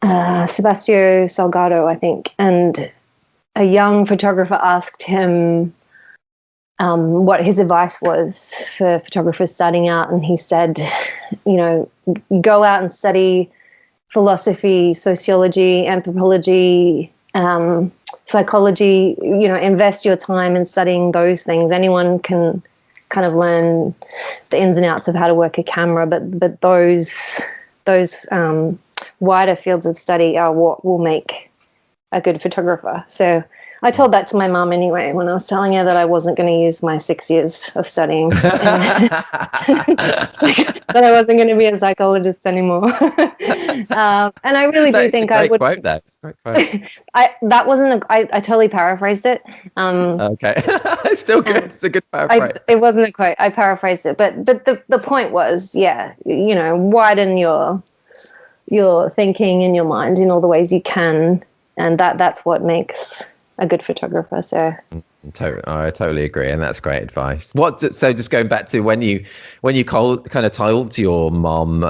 Sebastião Salgado, I think, and a young photographer asked him what his advice was for photographers starting out, and he said, go out and study philosophy, sociology, anthropology, psychology, invest your time in studying those things. Anyone can kind of learn the ins and outs of how to work a camera, but those wider fields of study are what will make a good photographer. So I told that to my mum anyway when I was telling her that I wasn't going to use my 6 years of studying, that I wasn't going to be a psychologist anymore. And I really do think I would. Quote that. It's a great quote. That wasn't. I totally paraphrased it. Okay, it's still good. It's a good paraphrase. It wasn't a quote. I paraphrased it, but the point was, widen your thinking in your mind in all the ways you can, and that's what makes a good photographer. So I totally agree, and that's great advice. So just going back to when you kind of told to your mom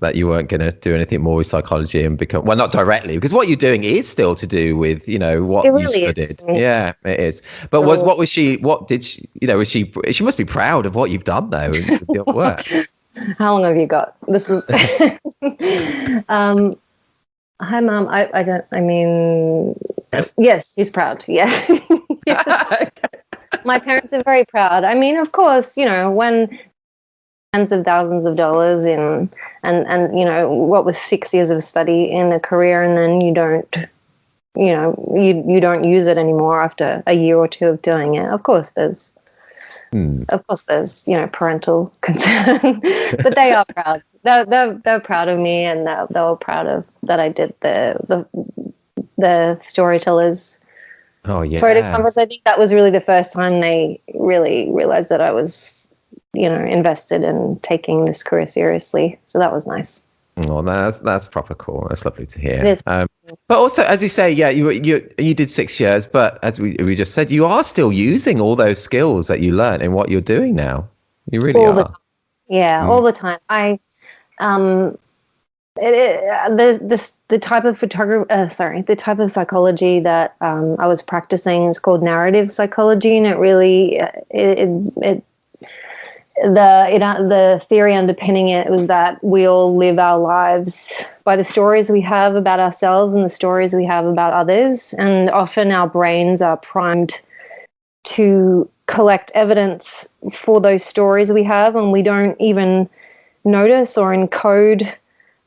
that you weren't going to do anything more with psychology and become, well, not directly, because what you're doing is still to do with what it really you studied. Is. Yeah, it is. But she must be proud of what you've done though in your work. How long have you got? This is hi, Mom. Yes, she's proud. Yeah. Yes. My parents are very proud. I mean, of course, when tens of thousands of dollars in and what was 6 years of study in a career, and then you don't use it anymore after a year or two of doing it. Of course there's parental concern, but they are proud. They're proud of me, and they were proud of that I did the storytellers photo conference. I think that was really the first time they really realized that I was, invested in taking this career seriously. So that was nice. Oh, that's proper cool. That's lovely to hear. It is. But also, as you say, you did 6 years, but as we just said, you are still using all those skills that you learned in what you're doing now. You really are. All the time. The type of the type of psychology that I was practicing is called narrative psychology, and it really the theory underpinning it was that we all live our lives by the stories we have about ourselves and the stories we have about others, and often our brains are primed to collect evidence for those stories we have, and we don't even notice or encode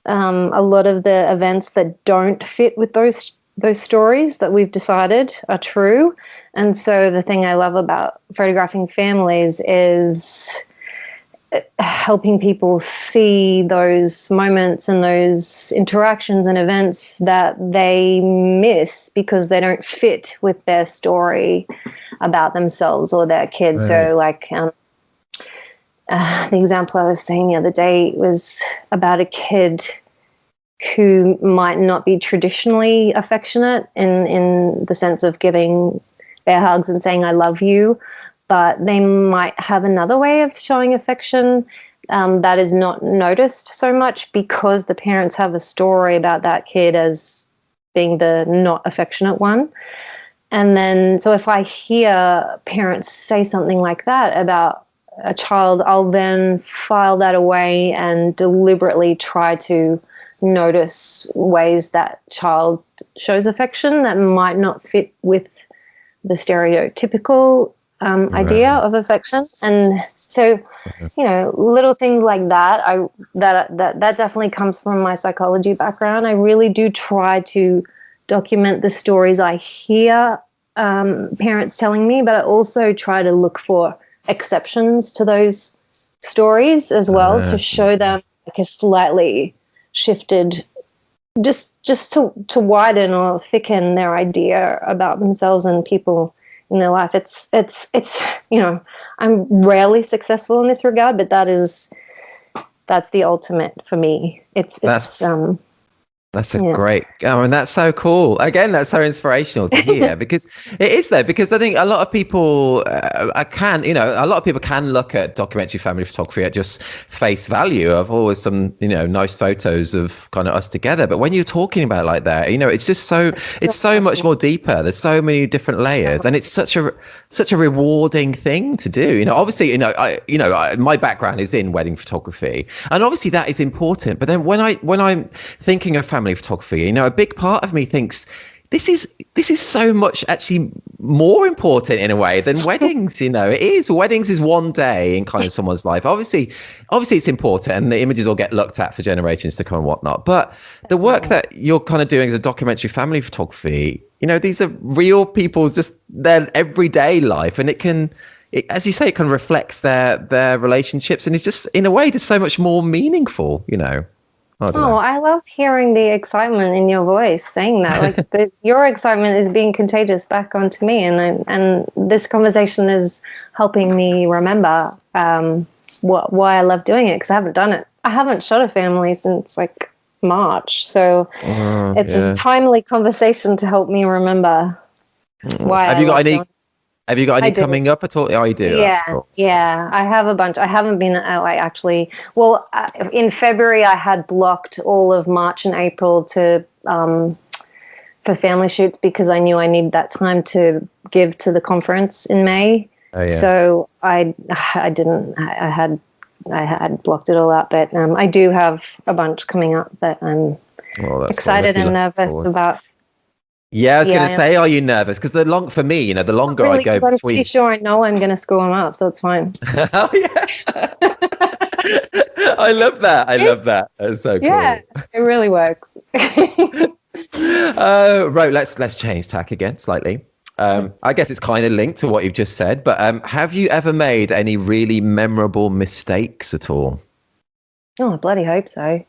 a lot of the events that don't fit with those stories that we've decided are true. And so the thing I love about photographing families is helping people see those moments and those interactions and events that they miss because they don't fit with their story about themselves or their kids. Right. So like the example I was saying the other day was about a kid who might not be traditionally affectionate in the sense of giving bear hugs and saying I love you, but they might have another way of showing affection that is not noticed so much because the parents have a story about that kid as being the not affectionate one. And then, so if I hear parents say something like that about a child, I'll then file that away and deliberately try to notice ways that child shows affection that might not fit with the stereotypical idea of affection. And so, little things like that, that definitely comes from my psychology background. I really do try to document the stories I hear parents telling me, but I also try to look for exceptions to those stories as well to show them like a slightly shifted, just to widen or thicken their idea about themselves and people in their life. It's I'm rarely successful in this regard, but that's the ultimate for me. That's great. Oh, and that's so cool. Again, that's so inspirational to hear because it is there. Because I think a lot of people a lot of people can look at documentary family photography at just face value of always some, nice photos of kind of us together. But when you're talking about it like that, it's just it's so much more deeper. There's so many different layers, and it's such a rewarding thing to do. Obviously, my background is in wedding photography, and obviously that is important. But then when I'm thinking of family photography, a big part of me thinks this is so much actually more important in a way than weddings. It is. Weddings is one day in kind of someone's life. Obviously it's important, and the images will get looked at for generations to come and whatnot. But the work that you're kind of doing as a documentary family photography, these are real people's just their everyday life, and as you say, it kind of reflects their relationships, and it's just in a way just so much more meaningful. I love hearing the excitement in your voice saying that. Like your excitement is being contagious back onto me, and this conversation is helping me remember why I love doing it, because I haven't done it. I haven't shot a family since like March, so it's a timely conversation to help me remember why. Have you got any coming up at all? Oh, you do? Yeah, that's cool. Yeah. I have a bunch. I haven't been in February I had blocked all of March and April for family shoots because I knew I needed that time to give to the conference in May. Oh, yeah. So I had blocked it all out, but I do have a bunch coming up that I'm excited and nervous about. Yeah, I was going to say, are you nervous? Because the longer I go between... I'm pretty sure I know I'm going to screw them up, so it's fine. Oh, yeah. I love that. That's so cool. Yeah, it really works. Right, let's change tack again slightly. I guess it's kind of linked to what you've just said, but have you ever made any really memorable mistakes at all? Oh, I bloody hope so.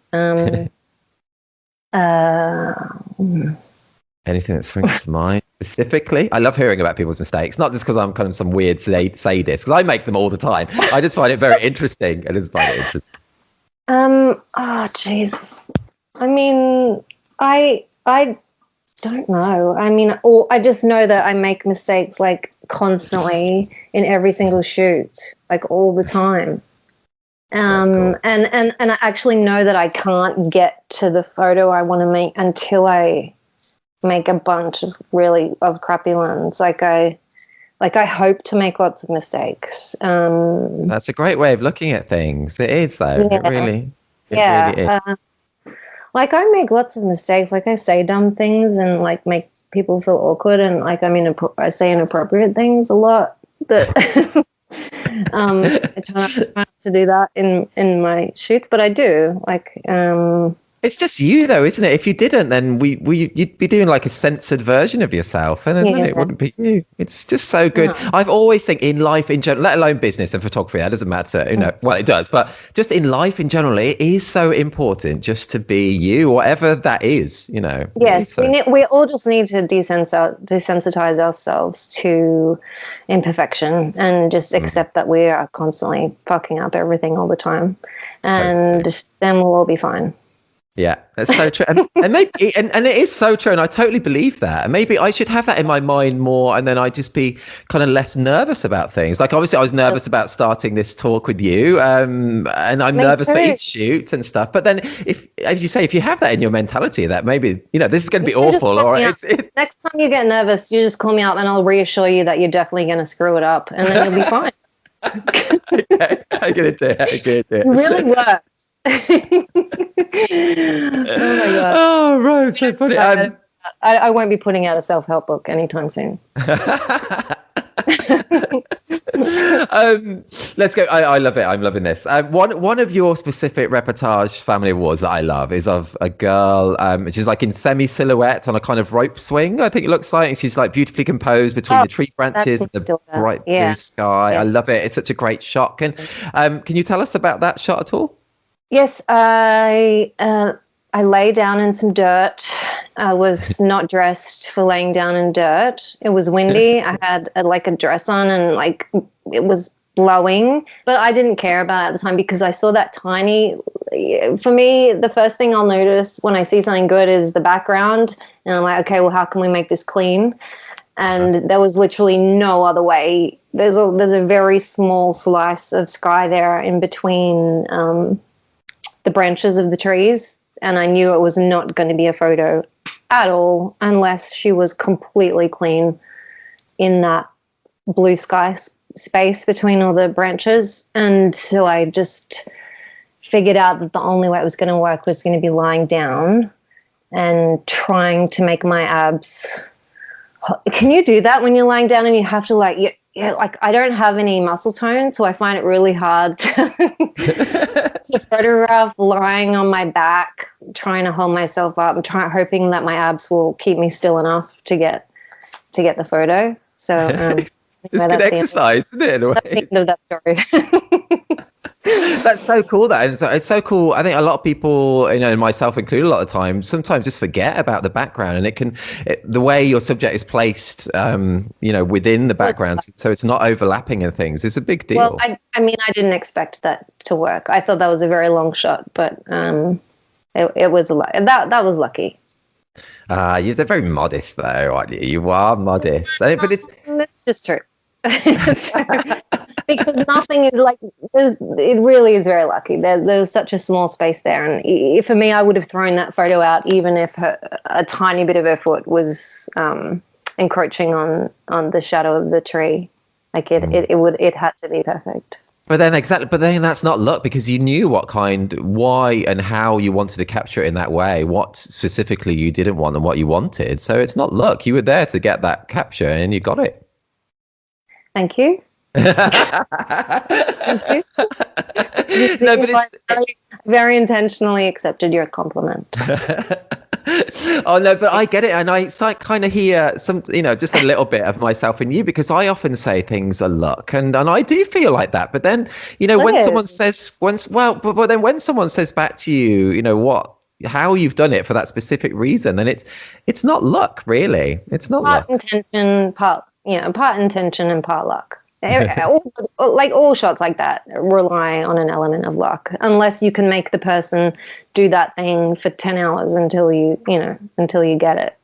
Anything that springs to mind specifically? I love hearing about people's mistakes, not just because I'm kind of some weird sadist, because I make them all the time. I just find it very interesting. Oh, Jesus. I mean, I don't know. I mean, I just know that I make mistakes like constantly in every single shoot, like all the time. Cool. And I actually know that I can't get to the photo I want to make until I make a bunch of crappy ones. Like I hope to make lots of mistakes. That's a great way of looking at things. It is, though. Yeah. It really Yeah. is. Like I make lots of mistakes. Like I say dumb things and like make people feel awkward, and like I say inappropriate things a lot. But I try not to do that in my shoots, but I do. Like It's just you, though, isn't it? If you didn't, then you'd be doing like a censored version of yourself, and then it wouldn't be you. It's just so good. No. I've always think in life in general, let alone business and photography, that doesn't matter. Well, it does, but just in life in general, it is so important just to be you, whatever that is. Yes, So. we all just need to desensitize ourselves to imperfection and just accept that we are constantly fucking up everything all the time, and then we'll all be fine. Yeah, that's so true, and maybe and it is so true, and I totally believe that. And maybe I should have that in my mind more, and then I'd just be kind of less nervous about things. Like obviously, I was nervous about starting this talk with you, and I'm nervous for each shoot and stuff. But then, if, as you say, if you have that in your mentality, that maybe this is going to be awful, or next time you get nervous, you just call me up, and I'll reassure you that you're definitely going to screw it up, and then you'll be fine. Okay, I'm gonna do it. It really works. Oh my god! Oh, right, so funny. I won't be putting out a self-help book anytime soon. Let's go. I love it. I'm loving this. One of your specific Reportage Family Awards that I love is of a girl. She's like in semi-silhouette on a kind of rope swing, I think it looks like. And she's like beautifully composed between the tree branches and the bright blue sky. I love it. It's such a great shot. Can you tell us about that shot at all? Yes, I lay down in some dirt. I was not dressed for laying down in dirt. It was windy. I had a dress on, and like it was blowing, but I didn't care about it at the time because I saw that tiny. For me, the first thing I'll notice when I see something good is the background, and I'm like, okay, well, how can we make this clean? And there was literally no other way. There's a very small slice of sky there in between the branches of the trees, and I knew it was not going to be a photo at all unless she was completely clean in that blue sky space between all the branches. And so I just figured out that the only way it was going to work was going to be lying down and trying to make my abs. Can you do that when you're lying down and you have to like I don't have any muscle tone, so I find it really hard to photograph lying on my back, trying to hold myself up and hoping that my abs will keep me still enough to get the photo. So it's good exercise, isn't it? In a way. That's the end of that story. That's so cool. It's so cool. I think a lot of people, myself included, a lot of times, sometimes just forget about the background, and the way your subject is placed, within the background, so it's not overlapping and things. It's a big deal. Well, I mean, I didn't expect that to work. I thought that was a very long shot, but it was that was lucky. You're very modest, though, aren't you? You are modest, but that's just true. Because nothing is it really is very lucky. There's such a small space there, and for me, I would have thrown that photo out even if a tiny bit of her foot was encroaching on the shadow of the tree. Like it had to be perfect. But then that's not luck, because you knew why and how you wanted to capture it in that way, what specifically you didn't want and what you wanted. So it's not luck. You were there to get that capture and you got it. Thank you. Thank you. No, but it's very intentionally accepted your compliment. Oh no, but I get it, and I kind of hear some, just a little bit of myself in you, because I often say things are luck, and I do feel like that. But then, when someone says but then when someone says back to you, how you've done it for that specific reason, then it's not luck, really. It's not luck. Part intention and part luck. All shots like that rely on an element of luck, unless you can make the person do that thing for 10 hours until you get it.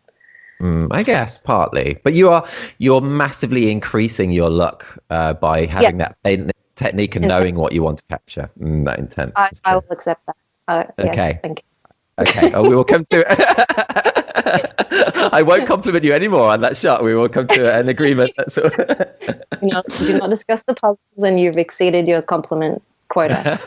I guess partly, but you're massively increasing your luck by having that technique and knowing what you want to capture. That intent. I will accept that. Okay. Yes, thank you. Okay. Oh, we will come to. I won't compliment you anymore on that shot. We will come to an agreement. That's all. Do not discuss the puzzles, and you've exceeded your compliment quota.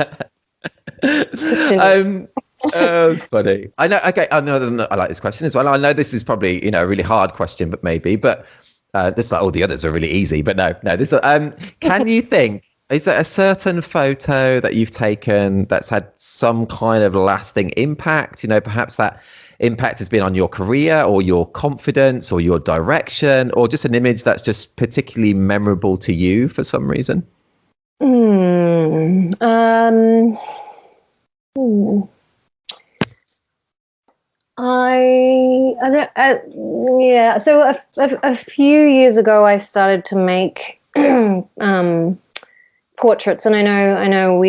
It's funny. I know. Okay, I know. I like this question as well. I know this is probably a really hard question, but just like all the others are really easy. But no. This. Can you think? Is there a certain photo that you've taken that's had some kind of lasting impact? Perhaps that impact has been on your career or your confidence or your direction, or just an image that's just particularly memorable to you for some reason? Yeah. So a few years ago, I started to make portraits, and I know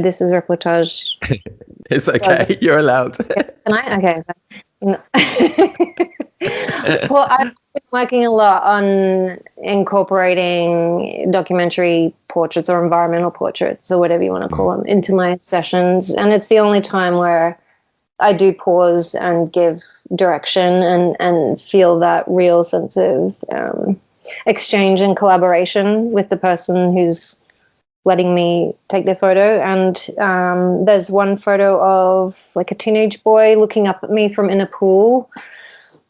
this is reportage. It's okay. You're allowed. Can I? Okay. No. Well, I've been working a lot on incorporating documentary portraits or environmental portraits or whatever you want to call them into my sessions, and it's the only time where I do pause and give direction and feel that real sense of exchange and collaboration with the person who's letting me take their photo. And there's one photo of like a teenage boy looking up at me from in a pool,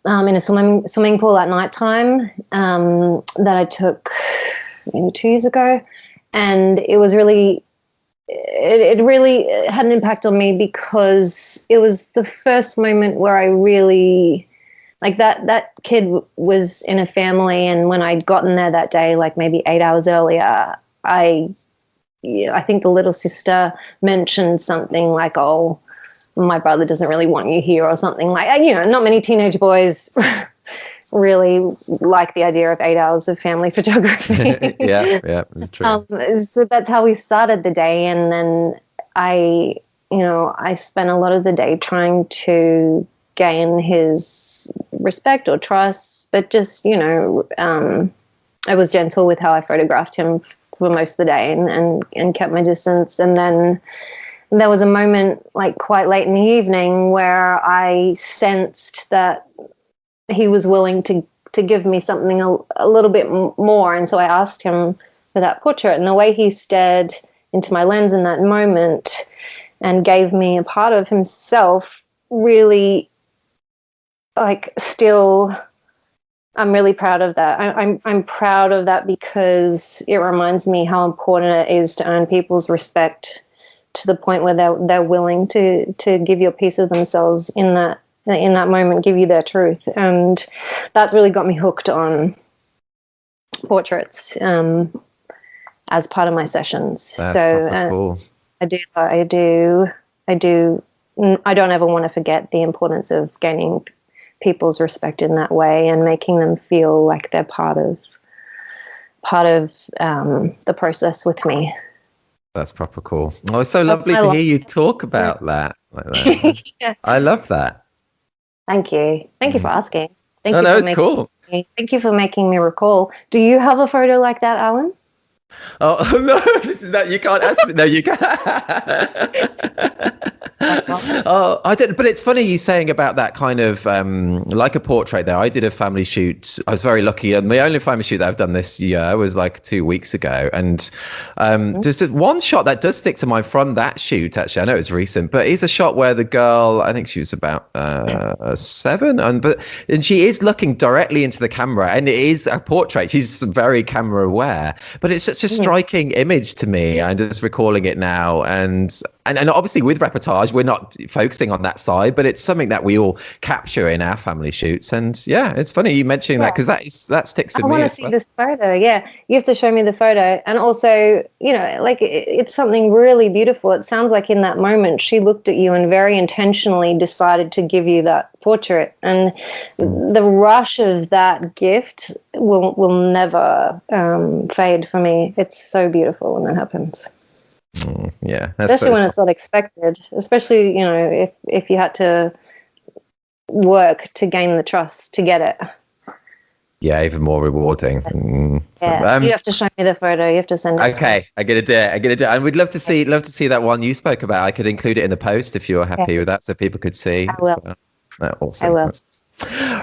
in a swimming pool at nighttime, that I took maybe 2 years ago. And it was really, it really had an impact on me because it was the first moment where I really, like that kid was in a family, and when I'd gotten there that day, like maybe 8 hours earlier, I think the little sister mentioned something like, "Oh, my brother doesn't really want you here," or something like, not many teenage boys really like the idea of 8 hours of family photography. Yeah, it's true. So that's how we started the day. And then I spent a lot of the day trying to gain his respect or trust, but just, I was gentle with how I photographed him for most of the day and kept my distance. And then there was a moment like quite late in the evening where I sensed that he was willing to give me something a little bit more. And so I asked him for that portrait, and the way he stared into my lens in that moment and gave me a part of himself really, like, still, I'm really proud of that. I'm proud of that because it reminds me how important it is to earn people's respect to the point where they're willing to give you a piece of themselves in that moment, give you their truth. And that's really got me hooked on portraits as part of my sessions. That's cool. I don't ever want to forget the importance of gaining people's respect in that way and making them feel like they're part of the process with me. That's proper cool. Oh, it's so lovely to hear you talk about that. Like that. Yeah. I love that. Thank you. Thank you for asking. It's cool. Thank you for making me recall. Do you have a photo like that, Alan? Oh no! This is that you can't ask me. No, you can't. Oh, I did. But it's funny you saying about that kind of like a portrait there. I did a family shoot. I was very lucky, and my only family shoot that I've done this year was like 2 weeks ago. And there's one shot that does stick to mind from that shoot. Actually, I know it's recent, but it's a shot where the girl, I think she was about 7, and she is looking directly into the camera, and it is a portrait. She's very camera aware, but it's such a striking image to me. I'm just recalling it now, and obviously with reportage we're not focusing on that side, but it's something that we all capture in our family shoots. And yeah, it's funny you mentioning that because that sticks with me. I want to see this photo. Yeah, you have to show me the photo. And also, like it's something really beautiful. It sounds like in that moment she looked at you and very intentionally decided to give you that portrait, and the rush of that gift will never fade for me. It's so beautiful when that happens. Yeah, especially when it's not expected. Especially, if you had to work to gain the trust to get it. Yeah, even more rewarding. Yeah, you have to show me the photo. You have to send it. Okay, I'm gonna do it. And we'd love to see that one you spoke about. I could include it in the post if you're happy with that, so people could see. I will. Well. Awesome. I will.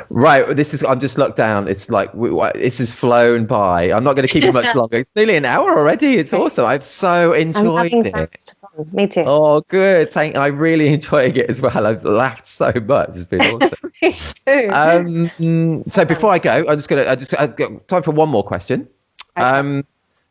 Right, I'm just looked down. It's like this has flown by. I'm not going to keep it much longer. It's nearly an hour already. It's awesome. I've so enjoyed it. So much fun. Me too. Oh, good. I really enjoying it as well. I've laughed so much. It's been awesome. Me too. So before I go, I've got time for one more question. Okay.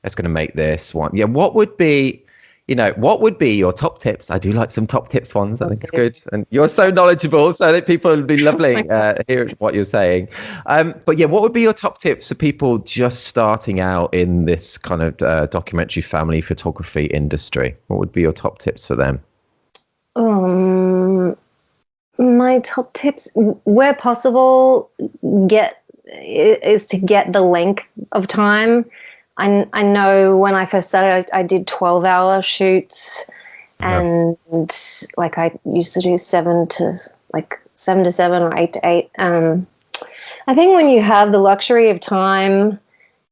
Let's going to make this one. Yeah, what would be your top tips? I do like some top tips ones. I think it's good. And you're so knowledgeable, so that people would be lovely hearing what you're saying. But yeah, what would be your top tips for people just starting out in this kind of documentary family photography industry? What would be your top tips for them? My top tips, where possible, is to get the length of time. I know when I first started, I did 12-hour shoots, and like I used to do 7 to 7 or 8 to 8. I think when you have the luxury of time,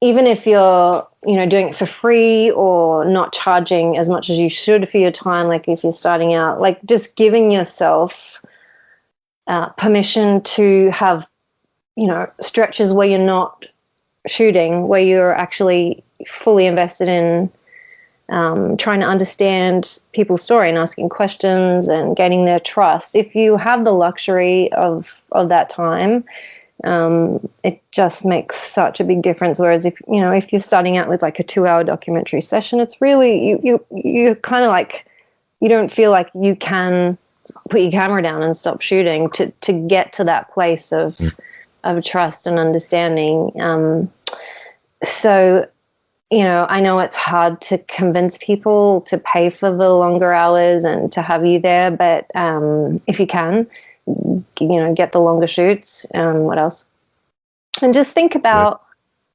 even if you're doing it for free or not charging as much as you should for your time, like if you're starting out, like just giving yourself permission to have stretches where you're not shooting, where you're actually fully invested in trying to understand people's story and asking questions and gaining their trust. If you have the luxury of that time, it just makes such a big difference. Whereas if you're starting out with like a 2-hour documentary session, it's really you kind of like, you don't feel like you can put your camera down and stop shooting to get to that place of trust and understanding. So, I know it's hard to convince people to pay for the longer hours and to have you there, but if you can, get the longer shoots. What else? And just think about,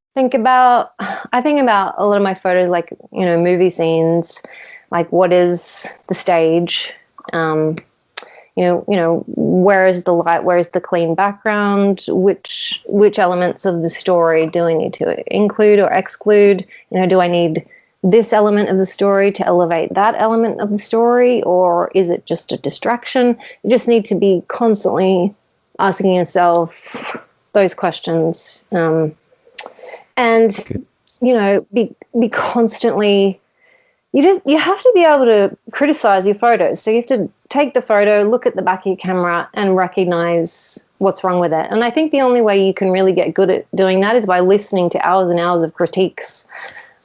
I think about a lot of my photos, like, movie scenes, like what is the stage? Where is the light? Where is the clean background? Which elements of the story do I need to include or exclude? Do I need this element of the story to elevate that element of the story, or is it just a distraction? You just need to be constantly asking yourself those questions, and be constantly. You have to be able to criticize your photos. So you have to take the photo, look at the back of your camera, and recognize what's wrong with it. And I think the only way you can really get good at doing that is by listening to hours and hours of critiques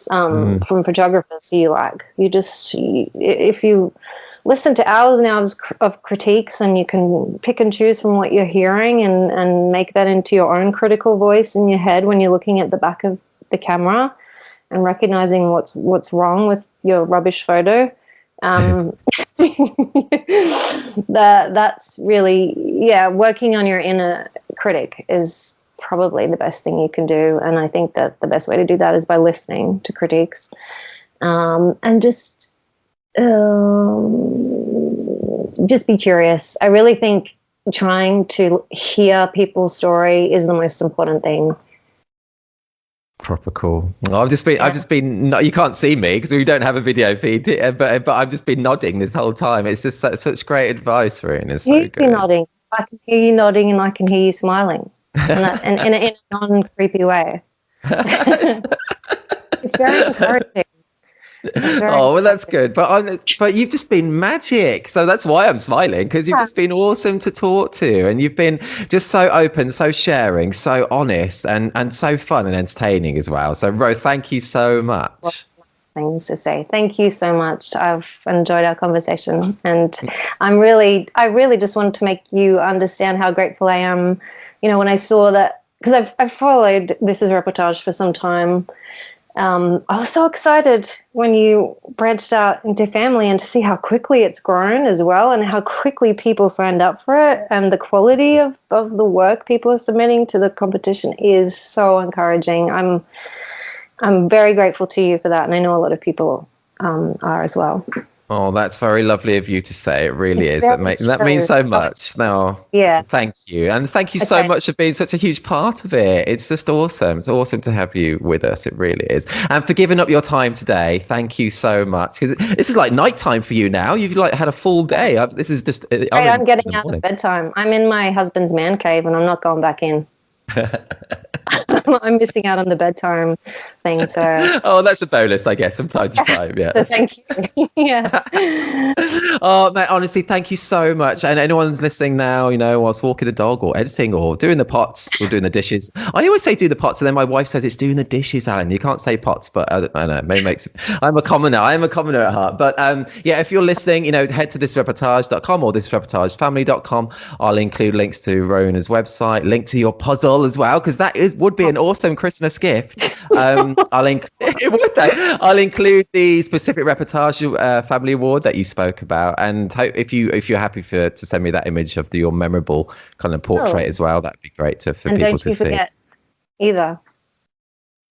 from photographers you like. If you listen to hours and hours of critiques, and you can pick and choose from what you're hearing and make that into your own critical voice in your head when you're looking at the back of the camera and recognizing what's wrong with your rubbish photo. That's really, working on your inner critic is probably the best thing you can do. And I think that the best way to do that is by listening to critiques, and just be curious. I really think trying to hear people's story is the most important thing. Proper cool. Well, I've just been. You can't see me because we don't have a video feed, but I've just been nodding this whole time. It's just such great advice, Rowena. It's so good. Nodding. I can hear you nodding, and I can hear you smiling, and in a non-creepy way. It's very encouraging. Well, that's good. But you've just been magic. So that's why I'm smiling, because you've just been awesome to talk to, and you've been just so open, so sharing, so honest, and so fun and entertaining as well. So, Ro, thank you so much. Well, things to say. Thank you so much. I've enjoyed our conversation, and I really just wanted to make you understand how grateful I am. When I saw that, because I've followed This Is Reportage for some time. I was so excited when you branched out into family, and to see how quickly it's grown as well, and how quickly people signed up for it, and the quality of the work people are submitting to the competition is so encouraging. I'm very grateful to you for that, and I know a lot of people are as well. Oh, that's very lovely of you to say. It really It's is. very That means true. so much. No, Yeah. thank you. And thank you so Okay. much for being such a huge part of it. It's just awesome. It's awesome to have you with us. It really is. And for giving up your time today. Thank you so much. Because this is like nighttime for you now. You've like had a full day. This is just, Right, I'm I'm in getting the out of morning. bedtime. I'm in my husband's man cave and I'm not going back in. I'm missing out on the bedtime thing. So, Oh, that's a bonus, I guess, from time to time. Yeah. so thank you. Yeah. Oh, mate, honestly, thank you so much. And anyone's listening now, whilst walking the dog or editing or doing the pots or doing the dishes. I always say do the pots, and then my wife says it's doing the dishes, Alan. You can't say pots, but I don't know. Maybe I'm a commoner. I am a commoner at heart. But yeah, if you're listening, head to thisreportage.com or thisreportagefamily.com. I'll include links to Rowena's website, link to your puzzle as well, because would be an awesome Christmas gift. I'll include the specific Reportage Family Award that you spoke about, and if you're happy to send me that image of your memorable kind of portrait as well, that'd be great for and people don't to you see. forget either.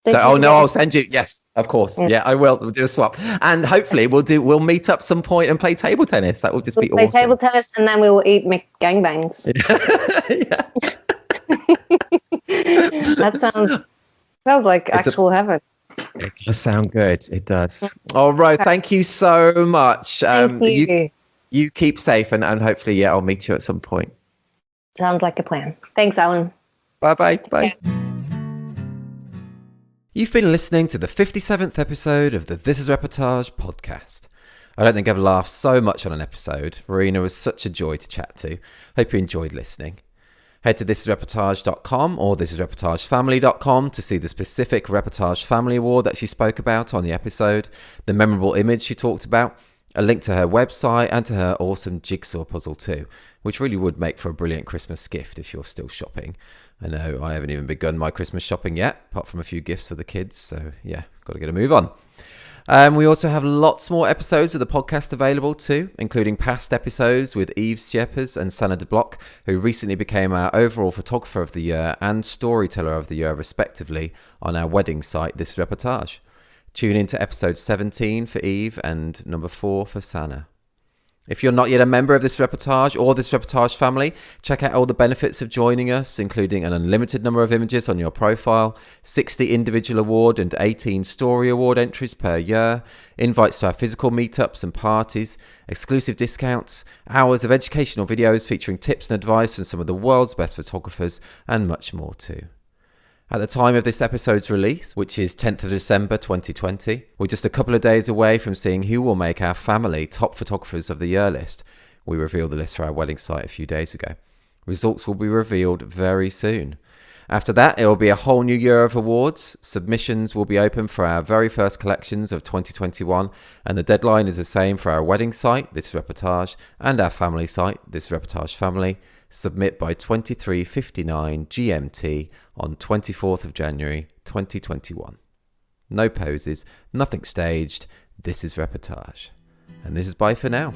I'll send you. Yes, of course. Yeah, I will. We'll do a swap, and hopefully we'll meet up some point and play table tennis. That will just be play awesome. table tennis, and then we will eat McGangbangs. Yeah. That sounds like actual heaven. It does sound good. It does. All right. Thank you so much. Thank you. You keep safe, and hopefully, I'll meet you at some point. Sounds like a plan. Thanks, Alan. Bye. Yeah. You've been listening to the 57th episode of the This is Reportage podcast. I don't think I've laughed so much on an episode. Rowena was such a joy to chat to. Hope you enjoyed listening. Head to thisisreportage.com or thisisreportagefamily.com to see the specific Reportage Family Award that she spoke about on the episode, the memorable image she talked about, a link to her website and to her awesome jigsaw puzzle too, which really would make for a brilliant Christmas gift if you're still shopping. I know I haven't even begun my Christmas shopping yet, apart from a few gifts for the kids, so yeah, got to get a move on. We also have lots more episodes of the podcast available too, including past episodes with Eve Schiepers and Sanna de Block, who recently became our overall photographer of the year and storyteller of the year respectively on our wedding site, This Reportage. Tune in to episode 17 for Eve and number 4 for Sanna. If you're not yet a member of This Reportage or This Reportage family, check out all the benefits of joining us, including an unlimited number of images on your profile, 60 individual award and 18 story award entries per year, invites to our physical meetups and parties, exclusive discounts, hours of educational videos featuring tips and advice from some of the world's best photographers, and much more too. At the time of this episode's release, which is 10th of December 2020, we're just a couple of days away from seeing who will make our family top photographers of the year list. We revealed the list for our wedding site a few days ago. Results will be revealed very soon. After that, it will be a whole new year of awards. Submissions will be open for our very first collections of 2021, and the deadline is the same for our wedding site, This Reportage, and our family site, This Reportage Family. Submit by 23:59 GMT on 24th of January 2021. No poses, nothing staged. This is Reportage. And this is bye for now.